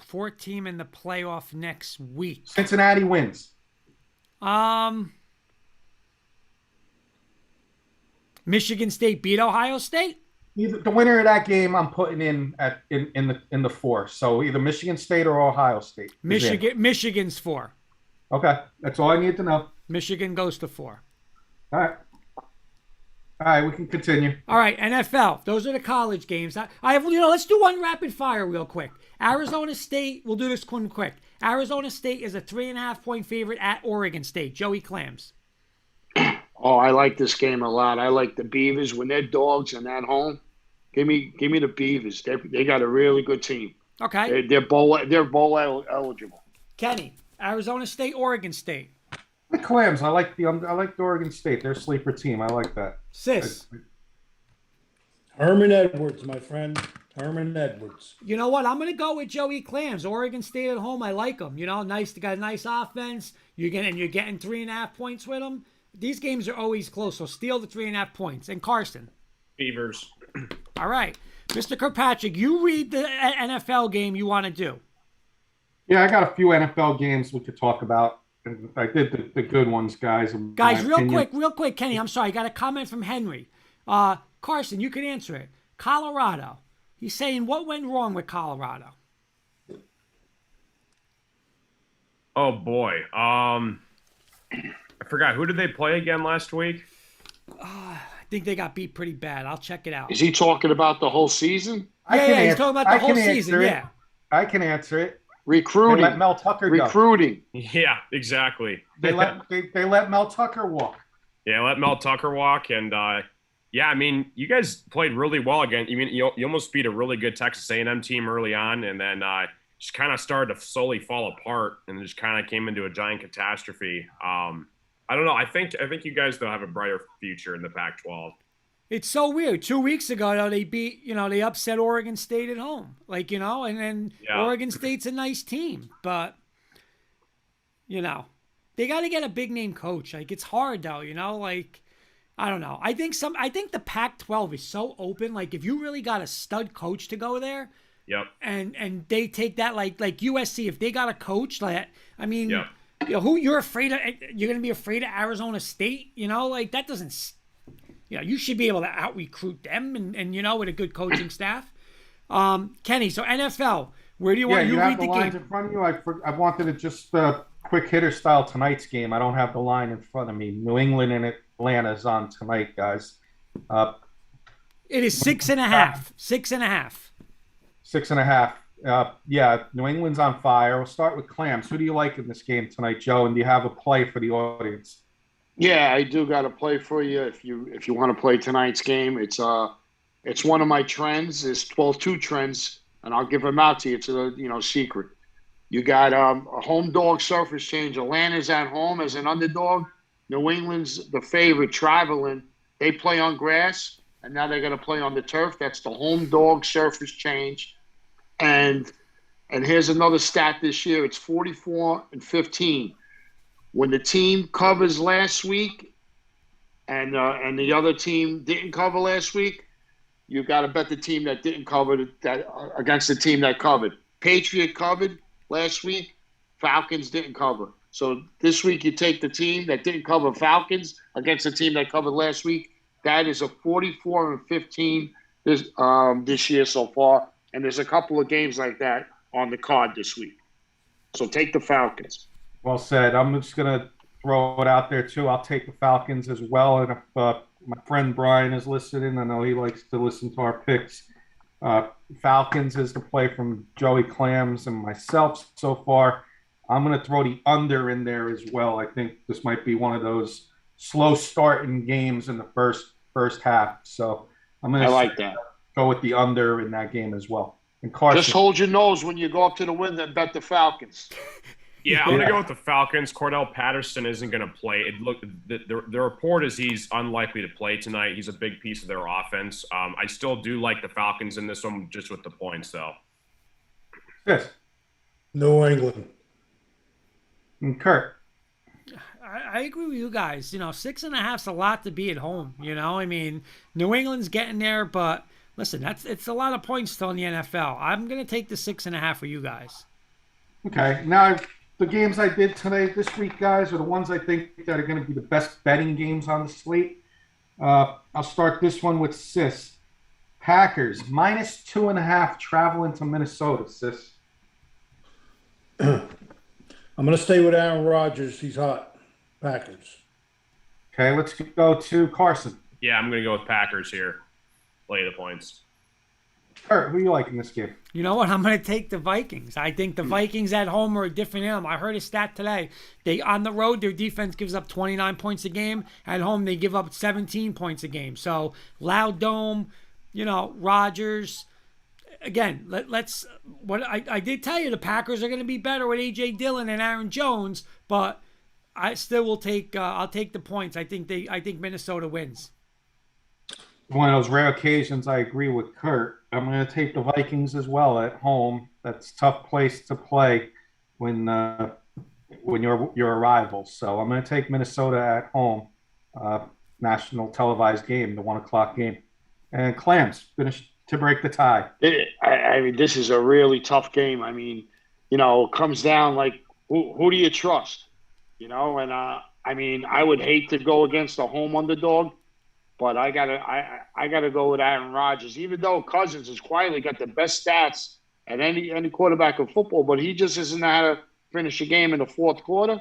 Fourth team in the playoff next week. Cincinnati wins. Michigan State beat Ohio State? Either the winner of that game, I'm putting in the four. So either Michigan State or Ohio State. Michigan's 4. Okay, that's all I need to know. Michigan goes to 4. All right, we can continue. All right, NFL. Those are the college games. I have, let's do one rapid fire real quick. Arizona State. We'll do this one quick. Arizona State is a 3.5-point favorite at Oregon State. Joey Clams. Oh, I like this game a lot. I like the Beavers when they're dogs and at home. Give me the Beavers. They got a really good team. Okay. They're bowl eligible. Kenny. Arizona State, Oregon State. The Clams. I like the Oregon State. They're a sleeper team. I like that. Sis. Herman Edwards, my friend. Herman Edwards. You know what? I'm going to go with Joey Clams. Oregon State at home. I like them. Nice. They got a nice offense. You're getting 3.5 points with them. These games are always close, so steal the 3.5 points. And Carson. Beavers. All right. Mr. Kirkpatrick, you read the NFL game you want to do. Yeah, I got a few NFL games we could talk about. I did the good ones, guys. Guys, real quick, Kenny, I'm sorry. I got a comment from Henry. Carson, you can answer it. Colorado. He's saying, what went wrong with Colorado? Oh, boy. I forgot. Who did they play again last week? I think they got beat pretty bad. I'll check it out. Is he talking about the whole season? Yeah, he's talking about the whole season, yeah. I can answer it. Recruiting. They let Mel Tucker go. Recruiting. Yeah, exactly. They let Mel Tucker walk. Yeah, let Mel Tucker walk. And, you guys played really well again. You almost beat a really good Texas A&M team early on, and then just kind of started to slowly fall apart and just kind of came into a giant catastrophe. I don't know. I think you guys, though, have a brighter future in the Pac-12. It's so weird. 2 weeks ago, though, they upset Oregon State at home. And then Oregon State's a nice team. But, they got to get a big-name coach. It's hard, though, I don't know. I think the Pac-12 is so open. If you really got a stud coach to go there, yep. And they take that like USC, if they got a coach yep. Who you're afraid of? You're gonna be afraid of Arizona State? That doesn't. You should be able to out recruit them, and with a good coaching staff. Kenny, so NFL, where do you want you read have the lines game? in front of you? I wanted to just quick hitter style tonight's game. I don't have the line in front of me. New England and Atlanta's on tonight, guys. It is 6.5. 6.5. 6.5. New England's on fire. We'll start with Clams. Who do you like in this game tonight, Joe? And do you have a play for the audience? Yeah, I do got a play for you. If you want to play tonight's game, it's one of my trends. It's 12-2 trends, and I'll give them out to you. It's a secret. You got a home dog surface change. Atlanta's at home as an underdog. New England's the favorite traveling. They play on grass, and now they're going to play on the turf. That's the home dog surface change. And here's another stat this year. It's 44-15. When the team covers last week and the other team didn't cover last week, you got to bet the team that didn't cover that against the team that covered. Patriot covered last week. Falcons didn't cover. So this week you take the team that didn't cover Falcons against the team that covered last week. That is a 44-15 this year so far. And there's a couple of games like that on the card this week. So take the Falcons. Well said. I'm just going to throw it out there too. I'll take the Falcons as well. And if my friend Brian is listening, I know he likes to listen to our picks. Falcons is the play from Joey Clams and myself so far. I'm going to throw the under in there as well. I think this might be one of those slow starting games in the first half. So I'm going I to like that. go with the under in that game as well. And Carson, Just hold your nose when you go up to the window and bet the Falcons. Yeah, I'm going to go with the Falcons. Cordell Patterson isn't going to play. The report is he's unlikely to play tonight. He's a big piece of their offense. I still do like the Falcons in this one, just with the points, though. yes, New England. and Kurt. I agree with you guys. 6.5's a lot to be at home. I mean, New England's getting there, but listen, it's a lot of points still in the NFL. I'm going to take the 6.5 for you guys. Okay, now the games I did today, this week, guys, are the ones I think that are going to be the best betting games on the slate. I'll start this one with Sis. Packers, -2.5 traveling to Minnesota, Sis. I'm going to stay with Aaron Rodgers. He's hot. Packers. Okay, let's go to Carson. Yeah, I'm going to go with Packers here. Lay the points. Kurt, who you like in this game? You know what? I'm going to take the Vikings. I think the Vikings at home are a different animal. I heard a stat today. On the road, their defense gives up 29 points a game. At home, they give up 17 points a game. So, loud dome, Rodgers. Again, let's. What I did tell you, the Packers are going to be better with A.J. Dillon and Aaron Jones, but I still will take. I'll take the points. I think Minnesota wins. One of those rare occasions I agree with Kurt. I'm going to take the Vikings as well at home. That's a tough place to play when you're your rivals. So I'm going to take Minnesota at home. National televised game, the 1:00 game. And Clams finished to break the tie. I mean, this is a really tough game. I mean, it comes down like who do you trust? And I mean, I would hate to go against a home underdog. But I gotta go with Aaron Rodgers, even though Cousins has quietly got the best stats at any quarterback in football, but he just doesn't know how to finish a game in the fourth quarter.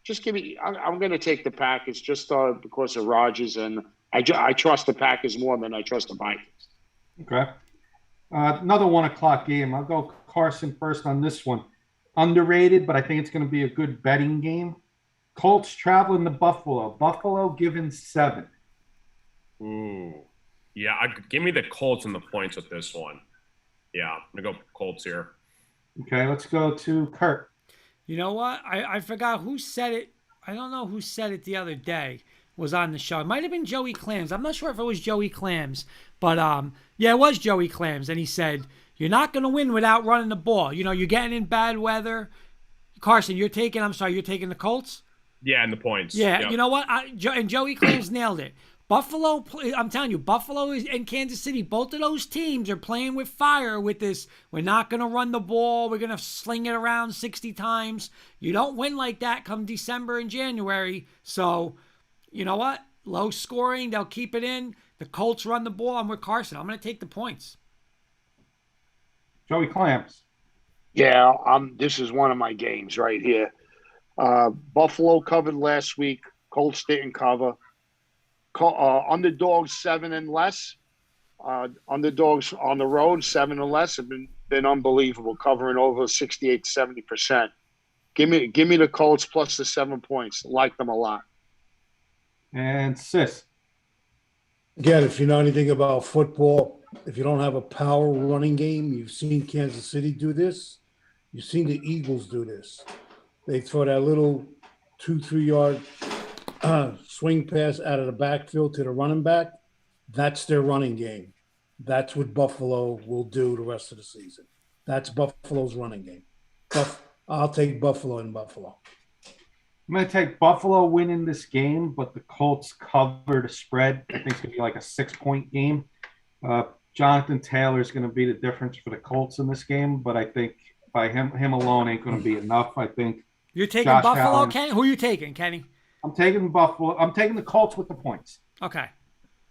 Just give me. I'm going to take the Packers just because of Rodgers, and I trust the Packers more than I trust the Vikings. Okay. Another 1:00 game. I'll go Carson first on this one. Underrated, but I think it's going to be a good betting game. Colts traveling to Buffalo. Buffalo given 7. Ooh. Yeah, give me the Colts and the points with this one. Yeah, I'm going to go Colts here. Okay, let's go to Kurt. You know what? I forgot who said it. I don't know who said it the other day. Was on the show. It might have been Joey Clams. I'm not sure if it was Joey Clams. But, yeah, it was Joey Clams. And he said, you're not going to win without running the ball. You're getting in bad weather. Carson, you're taking the Colts? Yeah, and the points. Yeah, yep. You know what? And Joey Clams nailed it. Buffalo, I'm telling you, Buffalo and Kansas City, both of those teams are playing with fire with this. We're not going to run the ball. We're going to sling it around 60 times. You don't win like that come December and January. So, you know what? Low scoring. They'll keep it in. The Colts run the ball. I'm with Carson. I'm going to take the points. Joey Clams. Yeah, this is one of my games right here. Buffalo covered last week. Colts didn't cover. Underdogs 7 and less. Underdogs on the road 7 or less have been unbelievable, covering over 68-70%. Give me the Colts plus the 7 points. Like them a lot. And Sis. Again, if you know anything about football, if you don't have a power running game, you've seen Kansas City do this. You've seen the Eagles do this. They throw that little 2-3 yard swing pass out of the backfield to the running back. That's their running game. That's what Buffalo will do the rest of the season. That's Buffalo's running game. I'll take Buffalo in Buffalo. I'm going to take Buffalo winning this game, but the Colts cover the spread. I think it's going to be like a 6-point game. Jonathan Taylor is going to be the difference for the Colts in this game, but I think by him alone ain't going to be enough. I think you're taking Josh Buffalo, Allen, Kenny? Who are you taking, Kenny? I'm taking Buffalo. I'm taking the Colts with the points. Okay.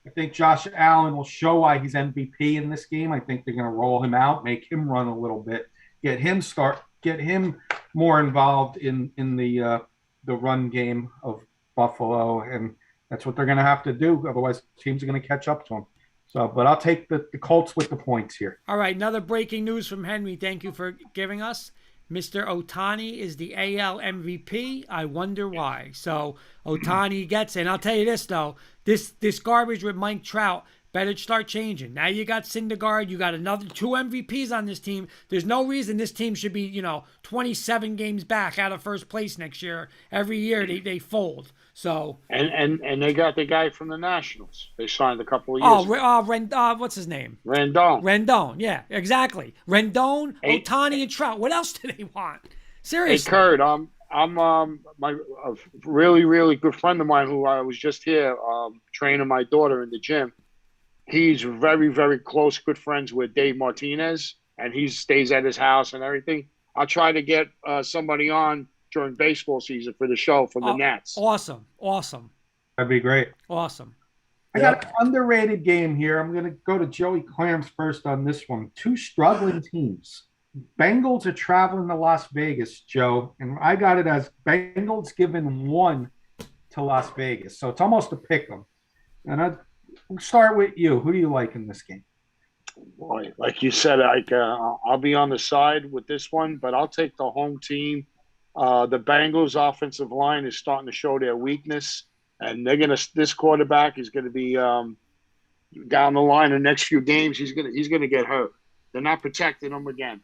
I think Josh Allen will show why he's MVP in this game. I think they're going to roll him out, make him run a little bit, get him more involved in the the run game of Buffalo, and that's what they're going to have to do. Otherwise, teams are going to catch up to them. So, but I'll take the Colts with the points here. All right, another breaking news from Henry. Thank you for giving us. Mr. Ohtani is the AL MVP. I wonder why. So Ohtani gets it. And I'll tell you this, though. This garbage with Mike Trout better start changing. Now you got Syndergaard. You got another 2 MVPs on this team. There's no reason this team should be, 27 games back out of first place next year. Every year they fold. So and they got the guy from the Nationals. They signed a couple of years ago. What's his name? Rendon. Yeah, exactly. Rendon, Ohtani, and Trout. What else do they want? Seriously. Hey, Kurt, I'm a really, really good friend of mine who I was just here training my daughter in the gym. He's very, very close, good friends with Dave Martinez, and he stays at his house and everything. I'll try to get somebody on during baseball season for the show from the Nats. Awesome. That'd be great. Awesome. I got an underrated game here. I'm going to go to Joey Clams first on this one. 2 struggling teams. Bengals are traveling to Las Vegas, Joe, and I got it as Bengals giving 1 to Las Vegas. So it's almost a pick 'em. And we'll start with you. Who do you like in this game? Boy, like you said, I'll be on the side with this one, but I'll take the home team. The Bengals offensive line is starting to show their weakness, and this quarterback is gonna be down the line the next few games. He's gonna get hurt. They're not protecting him again.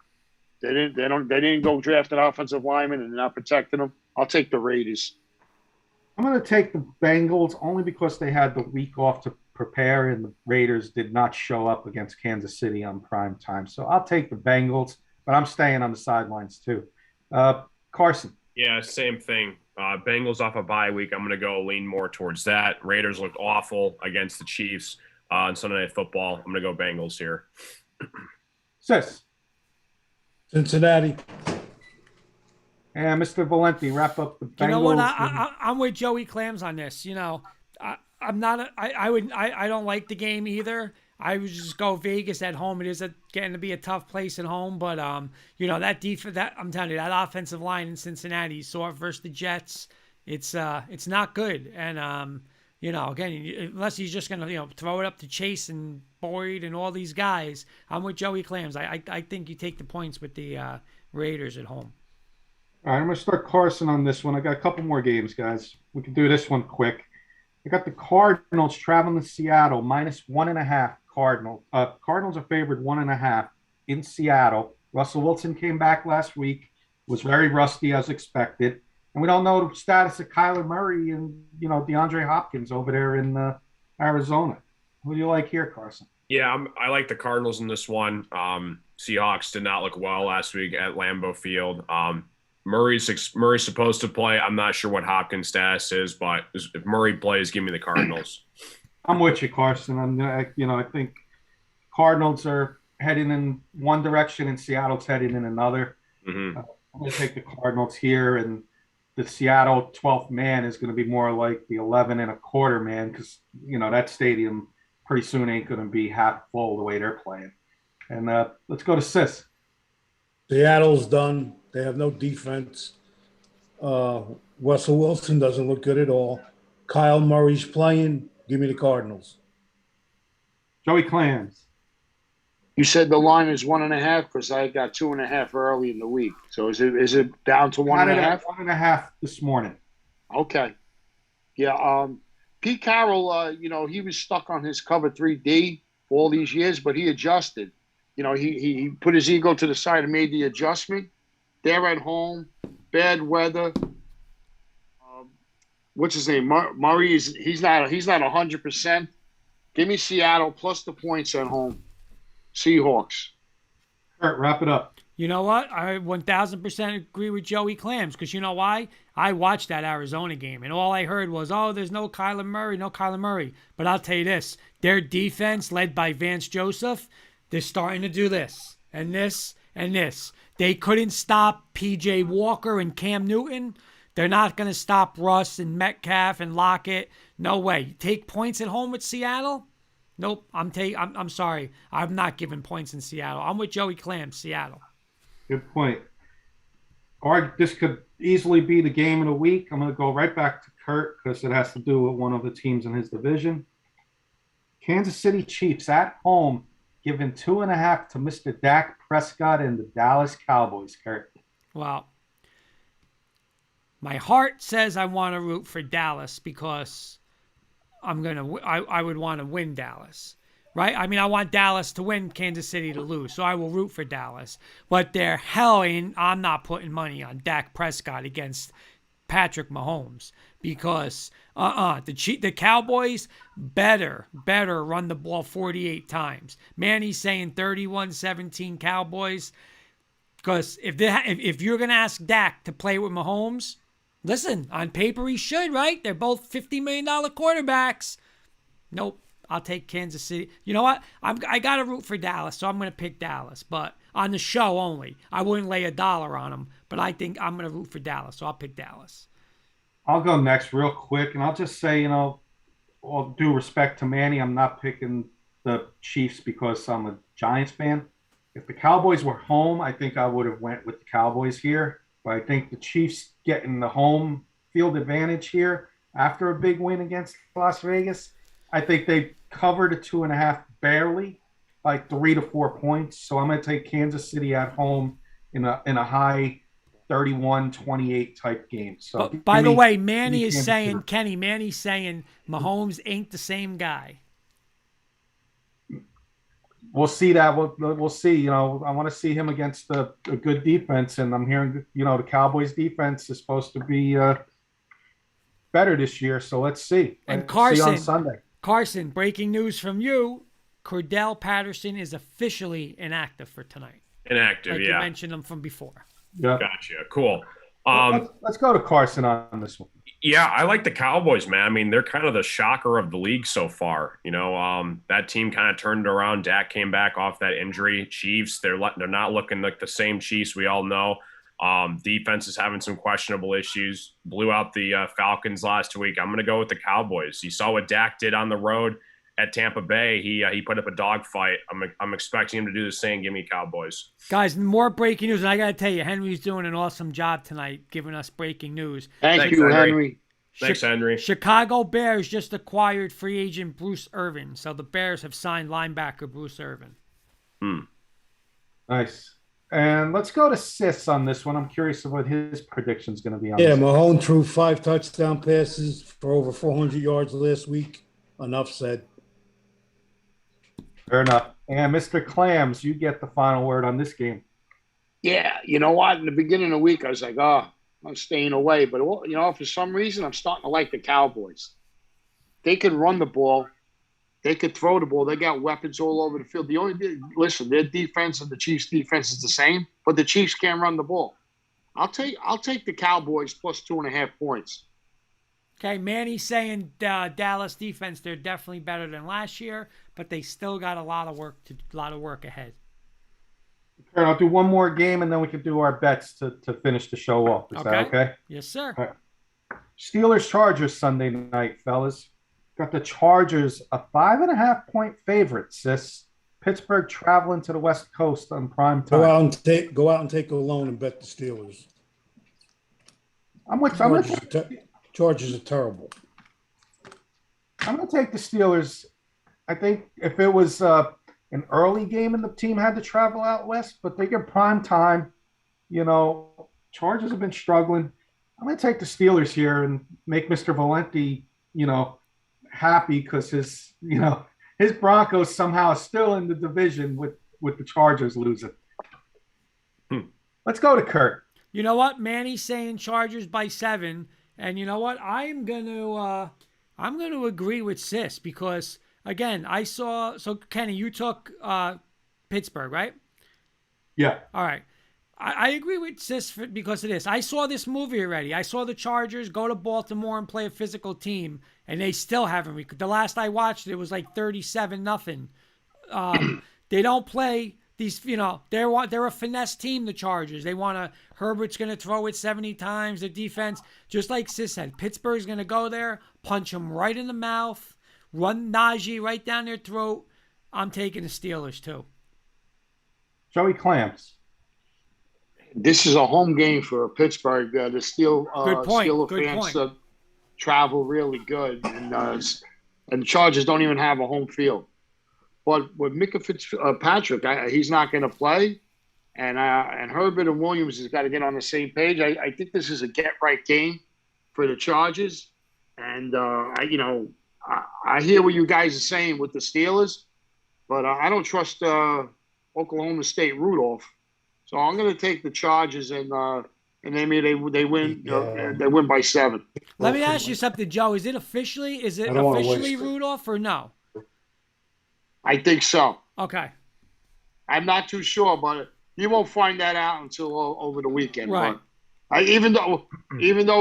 They didn't go draft an offensive lineman, and they're not protecting him. I'll take the Raiders. I'm going to take the Bengals only because they had the week off to prepare, and the Raiders did not show up against Kansas City on prime time. So I'll take the Bengals, but I'm staying on the sidelines too. Carson. Yeah, same thing. Bengals off a bye week. I'm going to go lean more towards that. Raiders looked awful against the Chiefs on Sunday Night Football. I'm going to go Bengals here. Sis. Cincinnati. And Mr. Valenti, wrap up the Bengals. You know what? I'm with Joey Clams on this. I'm not. I don't like the game either. I would just go Vegas at home. It is getting to be a tough place at home, but that defense. That I'm telling you, that offensive line in Cincinnati, you saw it versus the Jets. It's not good, and again, unless he's just gonna throw it up to Chase and Boyd and all these guys, I'm with Joey Clams. I think you take the points with the Raiders at home. All right, I'm going to start Carson on this one. I got a couple more games, guys. We can do this one quick. I got the Cardinals traveling to Seattle, -1.5 Cardinals. Cardinals are favored 1.5 in Seattle. Russell Wilson came back last week, was very rusty as expected. And we don't know the status of Kyler Murray and, DeAndre Hopkins over there in Arizona. Who do you like here, Carson? Yeah, I like the Cardinals in this one. Seahawks did not look well last week at Lambeau Field. Murray's supposed to play. I'm not sure what Hopkins' status is, but if Murray plays, give me the Cardinals. I'm with you, Carson. I think Cardinals are heading in one direction and Seattle's heading in another. Mm-hmm. I'm going to take the Cardinals here, and the Seattle 12th man is going to be more like the 11.25 man because, that stadium pretty soon ain't going to be half full the way they're playing. And let's go to Sis. Seattle's done. They have no defense. Russell Wilson doesn't look good at all. Kyle Murray's playing. Give me the Cardinals. Joey Clams. You said the line is 1.5 because I got 2.5 early in the week. So is it down to 1.5? 1.5 this morning. Okay. Yeah. Pete Carroll, he was stuck on his cover 3D for all these years, but he adjusted. He put his ego to the side and made the adjustment. They're at home, bad weather. What's his name? Murray he's not 100%. Give me Seattle plus the points at home. Seahawks. All right, wrap it up. You know what? I 1,000% agree with Joey Clams because you know why? I watched that Arizona game and all I heard was, there's no Kyler Murray. But I'll tell you this, their defense led by Vance Joseph, they're starting to do this and this and this. They couldn't stop P.J. Walker and Cam Newton. They're not going to stop Russ and Metcalf and Lockett. No way. Take points at home with Seattle? Nope. I'm sorry. I'm not giving points in Seattle. I'm with Joey Clam, Seattle. Good point. or this could easily be the game of the week. I'm going to go right back to Kurt because it has to do with one of the teams in his division. Kansas City Chiefs at home, giving 2.5 to Mr. Dak Prescott and the Dallas Cowboys, Kurt. Well, my heart says I want to root for Dallas because I would want to win Dallas, right? I mean, I want Dallas to win, Kansas City to lose, so I will root for Dallas. But I'm not putting money on Dak Prescott against Patrick Mahomes because the Cowboys better run the ball 48 times. Manny's saying 31-17 Cowboys because if you're gonna ask Dak to play with Mahomes. Listen, on paper he should, right? They're both $50 million quarterbacks. Nope. I'll take Kansas City. You know what? I got to root for Dallas, so I'm going to pick Dallas. But on the show only. I wouldn't lay $1 on them, but I think I'm going to root for Dallas, so I'll pick Dallas. I'll go next real quick, and I'll just say, all due respect to Manny, I'm not picking the Chiefs because I'm a Giants fan. If the Cowboys were home, I think I would have went with the Cowboys here. But I think the Chiefs getting the home field advantage here after a big win against Las Vegas. I think they covered a 2.5 barely, like 3 to 4 points. So I'm going to take Kansas City at home in a high 31-28 type game. So by the way, Manny's saying Mahomes ain't the same guy. We'll see that. We'll see. I want to see him against a good defense, and I'm hearing, the Cowboys' defense is supposed to be better this year. So let's see. And Carson, see on Sunday. Carson, breaking news from you: Cordell Patterson is officially inactive for tonight. Inactive, like yeah. You mentioned him from before. Yeah. Gotcha. Cool. Let's go to Carson on this one. Yeah, I like the Cowboys, man. I mean, they're kind of the shocker of the league so far. That team kind of turned around. Dak came back off that injury. Chiefs, they're not looking like the same Chiefs we all know. Defense is having some questionable issues. Blew out the Falcons last week. I'm going to go with the Cowboys. You saw what Dak did on the road at Tampa Bay. He put up a dogfight. I'm expecting him to do the same. Give me Cowboys. Guys, more breaking news. And I got to tell you, Henry's doing an awesome job tonight giving us breaking news. Thanks, you, Henry. Thanks, Henry. Chicago Bears just acquired free agent Bruce Irvin. So the Bears have signed linebacker Bruce Irvin. Nice. And let's go to Sis on this one. I'm curious of what his prediction is going to be on Yeah, this. Mahomes threw 5 touchdown passes for over 400 yards last week. Enough said. Fair enough. And Mr. Clams, you get the final word on this game. Yeah, you know what? In the beginning of the week, I was like, I'm staying away. But, for some reason, I'm starting to like the Cowboys. They can run the ball. They could throw the ball. They got weapons all over the field. Their defense and the Chiefs' defense is the same, but the Chiefs can't run the ball. I'll take the Cowboys plus 2.5 points. Okay, Manny's saying Dallas defense, they're definitely better than last year, but they still got a lot of work ahead. All right, I'll do one more game, and then we can do our bets to finish the show off. Is that okay? Yes, sir. All right. Steelers-Chargers Sunday night, fellas. Got the Chargers a 5.5-point favorite, Sis. Pittsburgh traveling to the West Coast on prime time. Go out and take a loan and bet the Steelers. Chargers are terrible. I'm going to take the Steelers. I think if it was an early game and the team had to travel out west, but they get prime time, Chargers have been struggling. I'm going to take the Steelers here and make Mr. Valenti, happy because his Broncos somehow are still in the division with the Chargers losing. Let's go to Kurt. You know what? Manny's saying Chargers by 7. And you know what? I'm gonna agree with Sis because again, so Kenny, you took Pittsburgh, right? Yeah. All right. I agree with Sis because of this. I saw this movie already. I saw the Chargers go to Baltimore and play a physical team, and they still haven't. The last I watched, it was like 37-0. They don't play these. They're a finesse team. The Chargers. They want to. Herbert's going to throw it 70 times. The defense, just like Sis said, Pittsburgh's going to go there, punch them right in the mouth, run Najee right down their throat. I'm taking the Steelers too. Joey Clams. This is a home game for Pittsburgh. The Good point. Steeler Good fans point. travel really good, and the Chargers don't even have a home field. But with Micah Fitzpatrick, he's not going to play, and Herbert and Williams has got to get on the same page. I think this is a get-right game for the Chargers, and I hear what you guys are saying with the Steelers, but I don't trust Oklahoma State Rudolph, so I'm going to take the Chargers and maybe they win. They win by 7. Let me ask you something, Joe. Is it officially I don't wanna officially waste it. Rudolph or no? I think so. Okay. I'm not too sure, but you won't find that out until over the weekend. Right. But even though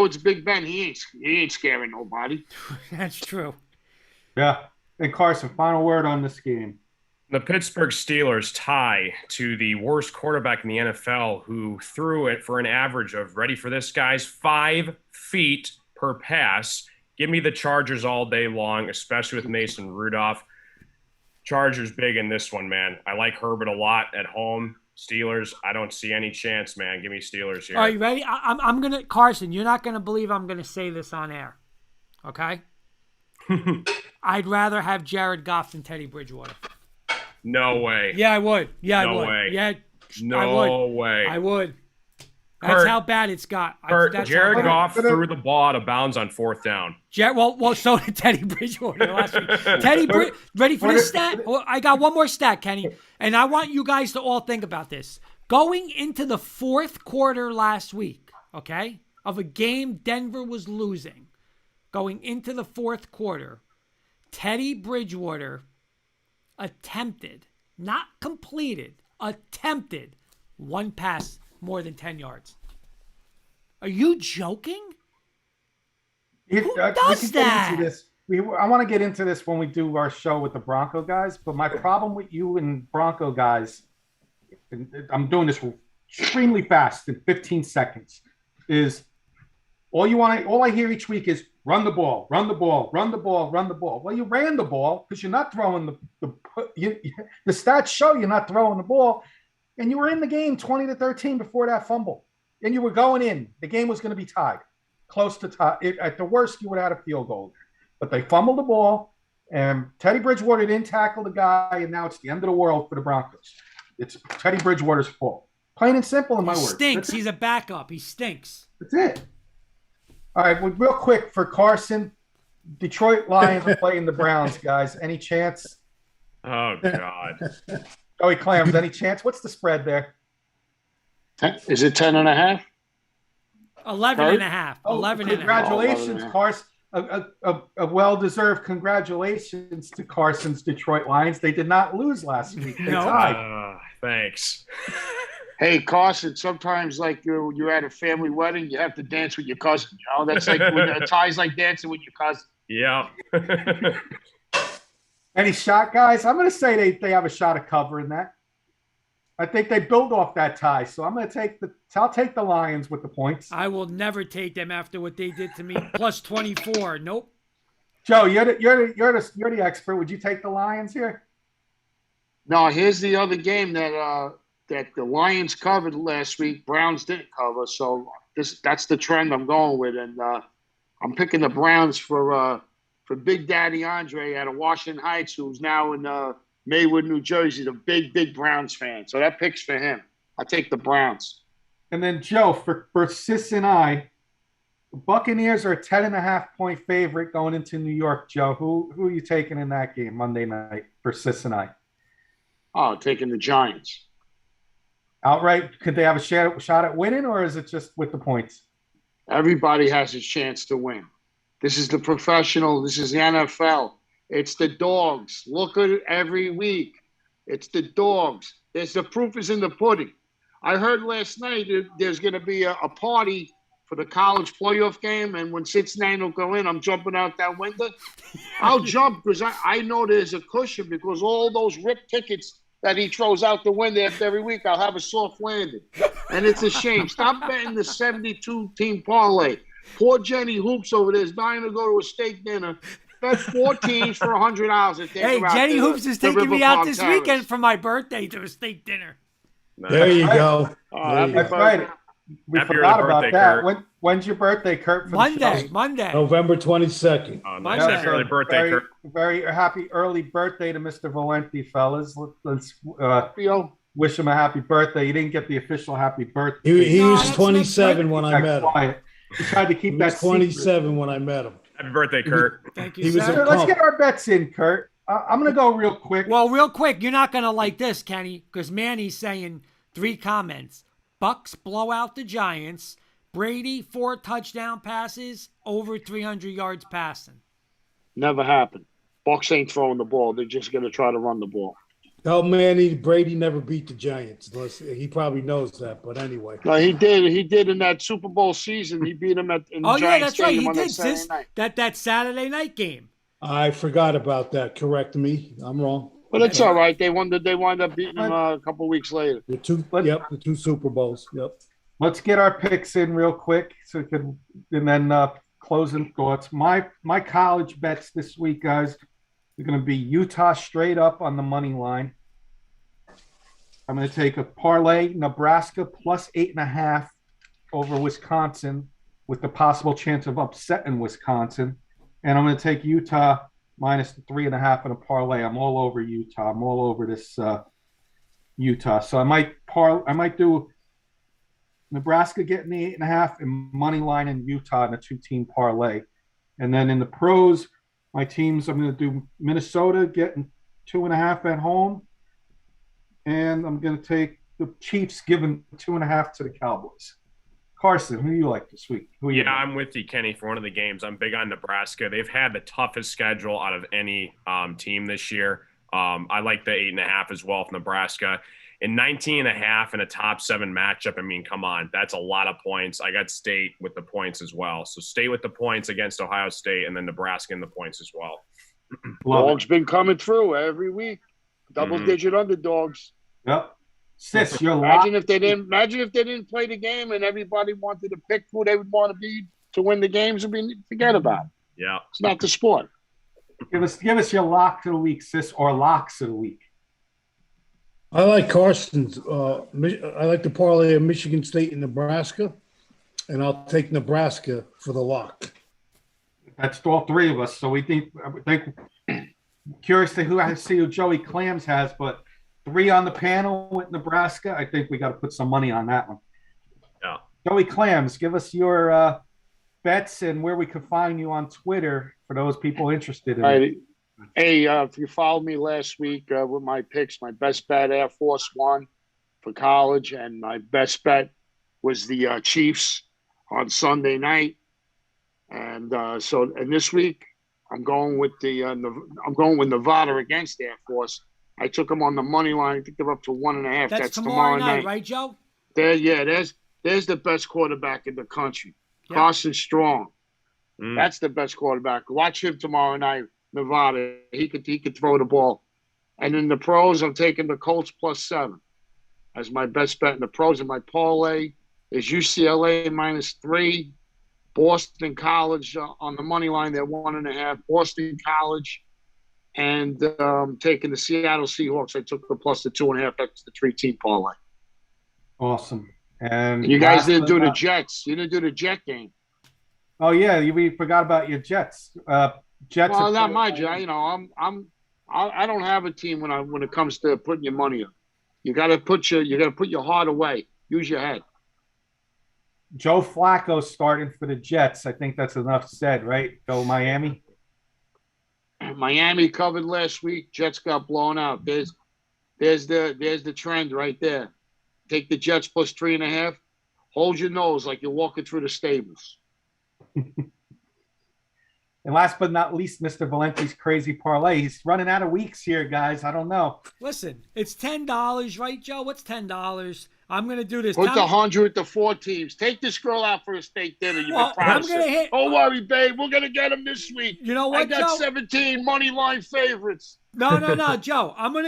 it's Big Ben, he ain't scaring nobody. That's true. Yeah. And Carson, final word on this game. The Pittsburgh Steelers tie to the worst quarterback in the NFL, who threw it for an average of, ready for this, guys, 5 feet per pass. Give me the Chargers all day long, especially with Mason Rudolph. Chargers big in this one, man. I like Herbert a lot at home. Steelers, I don't see any chance, man. Give me Steelers here. Are you ready? I'm gonna, Carson. You're not gonna believe I'm gonna say this on air. Okay. I'd rather have Jared Goff than Teddy Bridgewater. No way. Yeah, I would. Yeah, I No would. way. Yeah, No I would. way. I would. That's Kurt, how bad it's got. Jared how bad. Goff threw the ball out of bounds on 4th down. Well, so did Teddy Bridgewater last week. Ready for this stat? Well, I got one more stat, Kenny, and I want you guys to all think about this. Going into the 4th quarter last week, okay, of a game Denver was losing, going into the 4th quarter, Teddy Bridgewater attempted, not completed, attempted 1 pass more than 10 yards. Are you joking? Who does that? I want to get into this when we do our show with the Bronco guys, but my problem with you and Bronco guys, and I'm doing this extremely fast in 15 seconds, is all I hear each week is run the ball, run the ball, run the ball, run the ball. Well, you ran the ball because you're not throwing the stats show you're not throwing the ball. And you were in the game 20-13 before that fumble. And you were going in. The game was going to be tied, close to tie. At the worst, you would have had a field goal. But they fumbled the ball, and Teddy Bridgewater didn't tackle the guy, and now it's the end of the world for the Broncos. It's Teddy Bridgewater's fault. Plain and simple in my words. Stinks. He's a backup. He stinks. That's it. All right, well, real quick for Carson, Detroit Lions are playing the Browns, guys. Any chance? Oh, God. Joey Clams, any chance? What's the spread there? Is it 10.5? 11.5. 11.5. Congratulations, Carson. A well-deserved congratulations to Carson's Detroit Lions. They did not lose last week. They tied. Thanks. Hey, Carson, sometimes like you're at a family wedding, you have to dance with your cousin. You know, that's like when a tie's like dancing with your cousin. Yeah. Any shot, guys? I'm going to say they have a shot of covering that. I think they build off that tie, so I'll take the Lions with the points. I will never take them after what they did to me. Plus 24. Nope. Joe, you're the expert. Would you take the Lions here? No, here's the other game that the Lions covered last week. Browns didn't cover, so that's the trend I'm going with, and I'm picking the Browns for Big Daddy Andre out of Washington Heights, who's now in Maywood, New Jersey, the big Browns fan. So that pick's for him. I take the Browns. And then Joe, for Sis and I, the Buccaneers are a 10.5-point favorite going into New York. Joe, who are you taking in that game Monday night for Sis and I? Oh, taking the Giants. Outright, could they have a shot at winning, or is it just with the points? Everybody has a chance to win. This is the professional. This is the NFL. It's the dogs. Look at it every week. It's the dogs. The proof is in the pudding. I heard last night there's going to be a party for the college playoff game, and when Cincinnati will go in, I'm jumping out that window. I'll jump because I know there's a cushion because all those ripped tickets that he throws out the window after every week, I'll have a soft landing. And it's a shame. Stop betting the 72-team parlay. Poor Jenny Hoops over there is dying to go to a steak dinner. Bet 4 teams for $100. Hey, Jenny Hoops is taking me out this weekend for my birthday to a steak dinner. There you go. Oh, There happy you That's go. right. We Happy forgot early about birthday, that. Kurt. When's your birthday, Kurt? For the show? Monday. November 22nd. Oh, nice. Monday. Happy early birthday, very, Kurt. very happy early birthday to Mr. Valenti, fellas. Let's Theo. wish him a happy birthday. He didn't get the official happy birthday. He No, was that's 27 next when Keep I that met him. quiet. He tried to He keep was that secret. 27 when I met him. Happy birthday, Kurt. Thank you, He was sir. So let's get our bets in, Kurt. I'm going to go real quick. Well, real quick, you're not going to like this, Kenny, because Manny's saying 3 comments. Bucks blow out the Giants. Brady, 4 touchdown passes, over 300 yards passing. Never happened. Bucks ain't throwing the ball. They're just going to try to run the ball. Oh, man, Brady never beat the Giants. He probably knows that, but anyway. No, he did. He did in that Super Bowl season. He beat him in Oh, Giants yeah, that's right. Stadium He on did, that Saturday sis. night. That Saturday night game. I forgot about that. Correct me. I'm wrong. But it's all right. They wound up beating him a couple weeks later. The 2 Super Bowls. Yep. Let's get our picks in real quick so we can, and then closing thoughts. My college bets this week, guys, are going to be Utah straight up on the money line. I'm going to take a parlay Nebraska plus 8.5 over Wisconsin with the possible chance of upsetting Wisconsin. And I'm going to take Utah minus the 3.5 in a parlay. I'm all over Utah. I'm all over this Utah. So I might do Nebraska getting the 8.5 and money line in Utah in a 2-team parlay. And then in the pros, my teams, I'm going to do Minnesota getting 2.5 at home. And I'm going to take the Chiefs giving 2.5 to the Cowboys. Carson, who do you like this week? I'm with you, Kenny, for one of the games. I'm big on Nebraska. They've had the toughest schedule out of any team this year. I like the 8.5 as well for Nebraska. And 19.5 in a top 7 matchup, I mean, come on. That's a lot of points. I got State with the points as well. So State with the points against Ohio State, and then Nebraska in the points as well. Dogs been coming through every week. Double-digit underdogs. Yep. Sis, you're Imagine if they didn't play the game and everybody wanted to pick who they would want to be to win the games. Forget about it. Yeah. It's not the sport. Give us your lock of the week, sis, or locks of the week. I like Carson's. I like the parlay of Michigan State and Nebraska, and I'll take Nebraska for the lock. That's all 3 of us. So we think curious to who Joey Clams has, but 3 on the panel with Nebraska. I think we got to put some money on that one. Yeah. Joey Clams, give us your bets and where we could find you on Twitter for those people interested in it. Hey, if you followed me last week with my picks, my best bet Air Force One for college, and my best bet was the Chiefs on Sunday night. And this week I'm going with Nevada against Air Force. I took them on the money line. I think they're up to 1.5. That's tomorrow night, right, Joe? There's the best quarterback in the country. Yep. Carson Strong. That's the best quarterback. Watch him tomorrow night. Nevada. He could throw the ball. And in the pros, I'm taking the Colts plus 7 as my best bet in the pros. And my parlay is UCLA minus 3, Boston College on the money line. They're 1.5. Boston College, and taking the Seattle Seahawks. I took the plus the 2.5. That's the 3-team parlay. Awesome. And you guys didn't do the Jets. You didn't do the Jet game. Oh yeah, we forgot about your Jets. Jets. Well, not my Jet. You know, I don't have a team when it comes to putting your money up. You got to put your heart away. Use your head. Joe Flacco starting for the Jets. I think that's enough said, right? Go Miami. Miami covered last week. Jets got blown out. There's the trend right there. Take the Jets plus 3.5. Hold your nose like you're walking through the stables. And last but not least, Mr. Valenti's crazy parlay. He's running out of weeks here, guys. I don't know. Listen, it's $10, right, Joe? What's $10? I'm going to do this. Put the 100 to 4 teams. Take this girl out for a steak dinner. You've been promising. Don't worry, babe. We're going to get him this week. You know what, I got Joe? 17 money line favorites. No, Joe. We're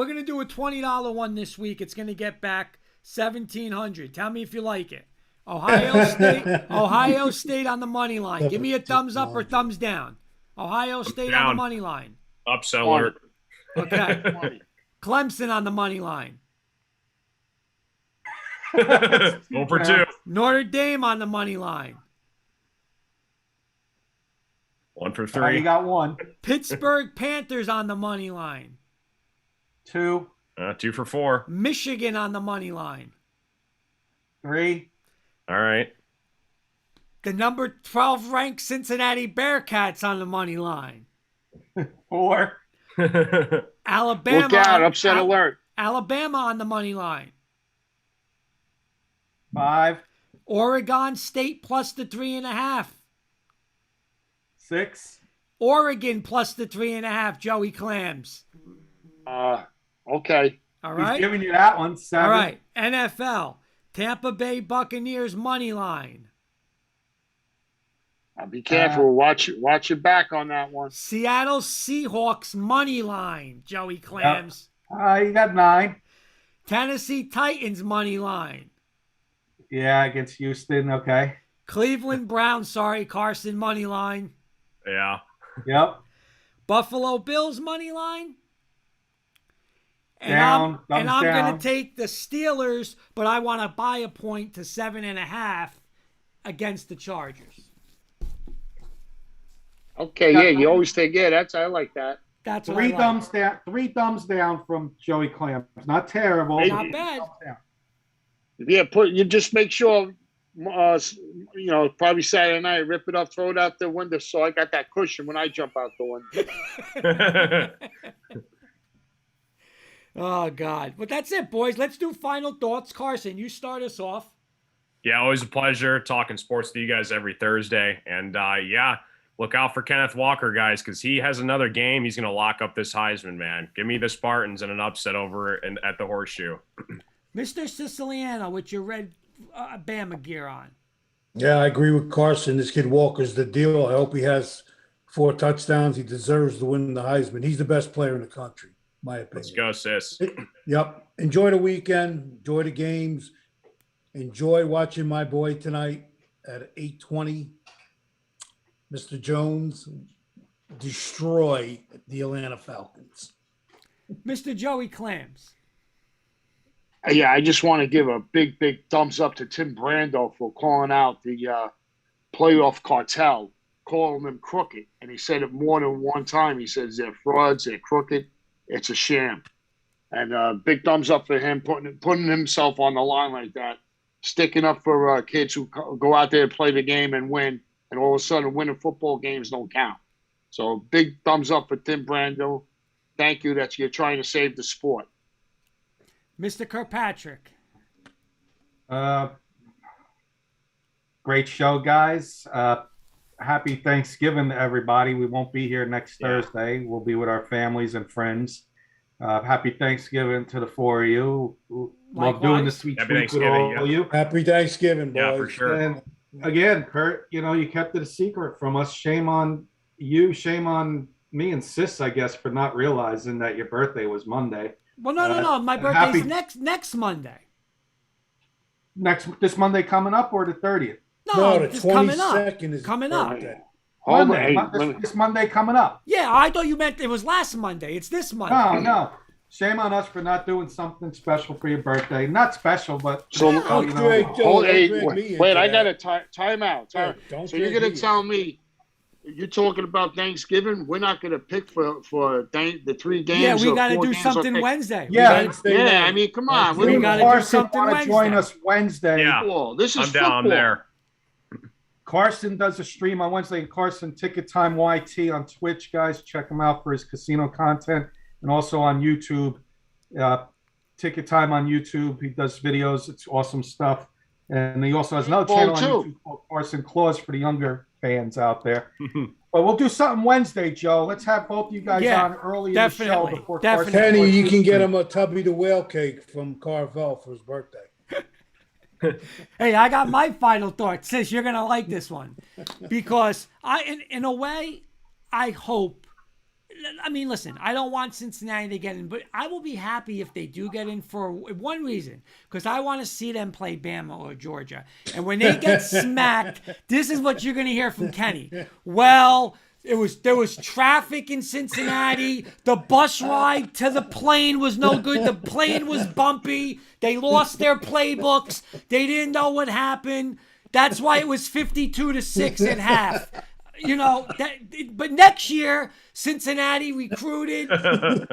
going to do a $20 one this week. It's going to get back $1,700. Tell me if you like it. Ohio State on the money line. Give me a thumbs up or thumbs down. Ohio State on the money line. Upset alert. Okay. Clemson on the money line. Go for two. Notre Dame on the money line. 1 for You 3. got 1. Pittsburgh Panthers on the money line. 2. 2 for 4. Michigan on the money line. 3. All right. The number 12 ranked Cincinnati Bearcats on the money line. 4. Alabama. Look out, upset alert. Alabama on the money line. 5. Oregon State plus the 3.5. 6. Oregon plus the 3.5. Joey Clams. Okay. All He's right. giving you that one. 7. All right. NFL. Tampa Bay Buccaneers money line. Be careful. Watch your back on that one. Seattle Seahawks money line. Joey Clams. You got 9. Tennessee Titans money line. Yeah, against Houston. Okay. Cleveland Browns, Carson money line. Yeah. Yep. Buffalo Bills money line. And Down. I'm Thumbs going down. to take the Steelers, but I want to buy a point to 7.5 against the Chargers. Okay, yeah, you always take I like that. That's what 3 I like. thumbs down. 3 thumbs down from Joey Clams. Not terrible. Not bad. Thumbs down. Yeah, you just make sure, probably Saturday night, rip it up, throw it out the window, so I got that cushion when I jump out the window. Oh, God. But that's it, boys. Let's do final thoughts. Carson, you start us off. Yeah, always a pleasure talking sports to you guys every Thursday. And look out for Kenneth Walker, guys, because he has another game. He's going to lock up this Heisman, man. Give me the Spartans and an upset over at the Horseshoe. Mr. Siciliano with your red Bama gear on. Yeah, I agree with Carson. This kid Walker's the deal. I hope he has 4 touchdowns. He deserves to win the Heisman. He's the best player in the country, my opinion. Let's go, sis. Yep. Enjoy the weekend. Enjoy the games. Enjoy watching my boy tonight at 8:20. Mr. Jones destroy the Atlanta Falcons. Mr. Joey Clams. Yeah, I just want to give a big thumbs up to Tim Brando for calling out the playoff cartel, calling them crooked. And he said it more than one time. He says they're frauds, they're crooked, it's a sham. And big thumbs up for him putting himself on the line like that, sticking up for kids who go out there and play the game and win, and all of a sudden winning football games don't count. So big thumbs up for Tim Brando. Thank you that you're trying to save the sport. Mr. Kirkpatrick. Great show, guys. Happy Thanksgiving to everybody. We won't be here next Thursday. We'll be with our families and friends. Happy Thanksgiving to the 4 of you. Love doing the sweet treats with all of you. Happy Thanksgiving, boys. Yeah, for sure. And again, Kurt, you kept it a secret from us. Shame on you. Shame on me and Sis, I guess, for not realizing that your birthday was Monday. Well, no. My birthday's next Monday. This Monday coming up, or the 30th? No, the just coming up. 22nd is Coming up. This Monday coming up. Yeah, I thought you meant it was last Monday. It's this Monday. No. Shame on us for not doing something special for your birthday. Not special, but So, wait, I got to time out. So you're going to tell me you're talking about Thanksgiving? We're not going to pick for the 3 games. Yeah, we got to do something Wednesday. Yeah, I mean, come on. We got to do something Wednesday. Join us Wednesday. Yeah, this is I'm down. I'm there. Carson does a stream on Wednesday. Carson Ticket Time YT on Twitch, guys. Check him out for his casino content, and also on YouTube. Ticket Time on YouTube. He does videos. It's awesome stuff. And he also has another channel on YouTube called Carson Claus for the younger fans out there. But we'll do something Wednesday, Joe. Let's have both you guys on early in the show before Carson. Kenny, you can get him a Tubby the Whale cake from Carvel for his birthday. Hey, I got my final thought. Sis, you're gonna like this one, because in a way, I hope. I mean, listen, I don't want Cincinnati to get in, but I will be happy if they do get in for one reason, because I want to see them play Bama or Georgia. And when they get smacked, this is what you're going to hear from Kenny. Well, There was traffic in Cincinnati. The bus ride to the plane was no good. The plane was bumpy. They lost their playbooks. They didn't know what happened. That's why it was 52-6 at half. You know, but next year, Cincinnati recruited.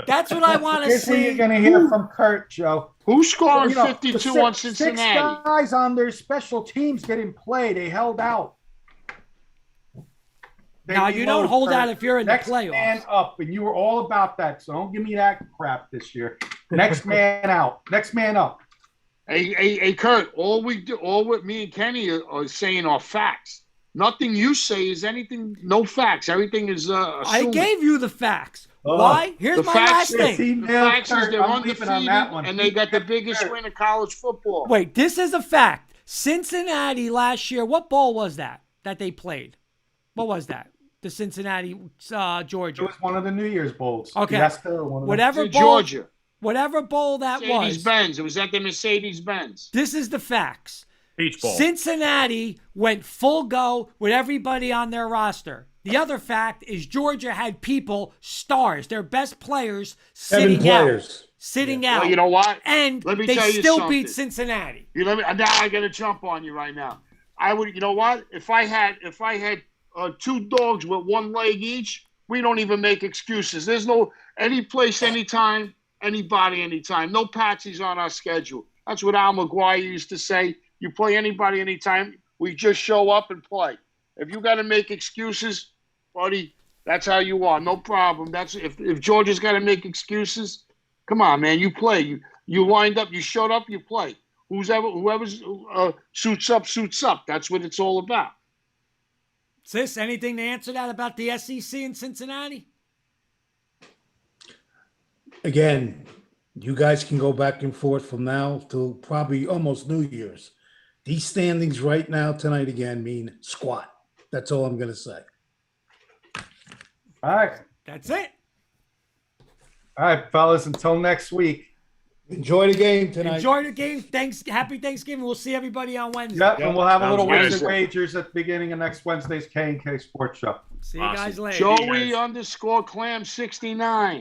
That's what I want to Here's what see. you're going to hear from Kurt, Joe. Who's scoring You know, 52 on Cincinnati? 6 guys on their special teams didn't play. They held out. Now, you don't hold out if you're in the Next playoffs. man up, and you were all about that, so don't give me that crap this year. Next man out. Next man up. Hey, Kurt, all what me and Kenny are saying are facts. Nothing you say is anything, no facts. Everything is I assumed. gave you the facts. Why? Here's The my facts- last thing. The facts is they're I'm leaving on undefeated, that one. and they got the biggest win in college football. Wait, this is a fact. Cincinnati last year, what bowl was that they played? What was that? The Cincinnati, Georgia. It was one of the New Year's bowls. Okay. Fiesta or one of them. Whatever In bowl, Georgia. whatever bowl that was. Mercedes-Benz. It was at the Mercedes-Benz. This is the facts. Peach Bowl. Cincinnati went full go with everybody on their roster. The other fact is Georgia had people, stars, their best players, Seven sitting out. players. Sitting out. Well, you know what? And Let me they tell you still something. beat Cincinnati. Now I got to jump on you right now. I would, you know what? If I had 2 dogs with 1 leg each, we don't even make excuses. There's no any place, anytime, anybody, anytime. No patsies on our schedule. That's what Al Mcvay used to say. You play anybody, anytime. We just show up and play. If you got to make excuses, buddy, that's how you are. No problem. That's if Georgia's got to make excuses, come on, man. You play. You lined up. You showed up. You play. Whoever's suits up. That's what it's all about. Sis, anything to answer that about the SEC in Cincinnati? Again, you guys can go back and forth from now till probably almost New Year's. These standings right now tonight again mean squat. That's all I'm going to say. All right. That's it. All right, fellas. Until next week. Enjoy the game tonight. Enjoy the game. Happy Thanksgiving. We'll see everybody on Wednesday. Yep, and we'll have a little Sounds Wits good. Wagers at the beginning of next Wednesday's K&K Sports Show. See you guys Awesome. later. Joey _Clam 69.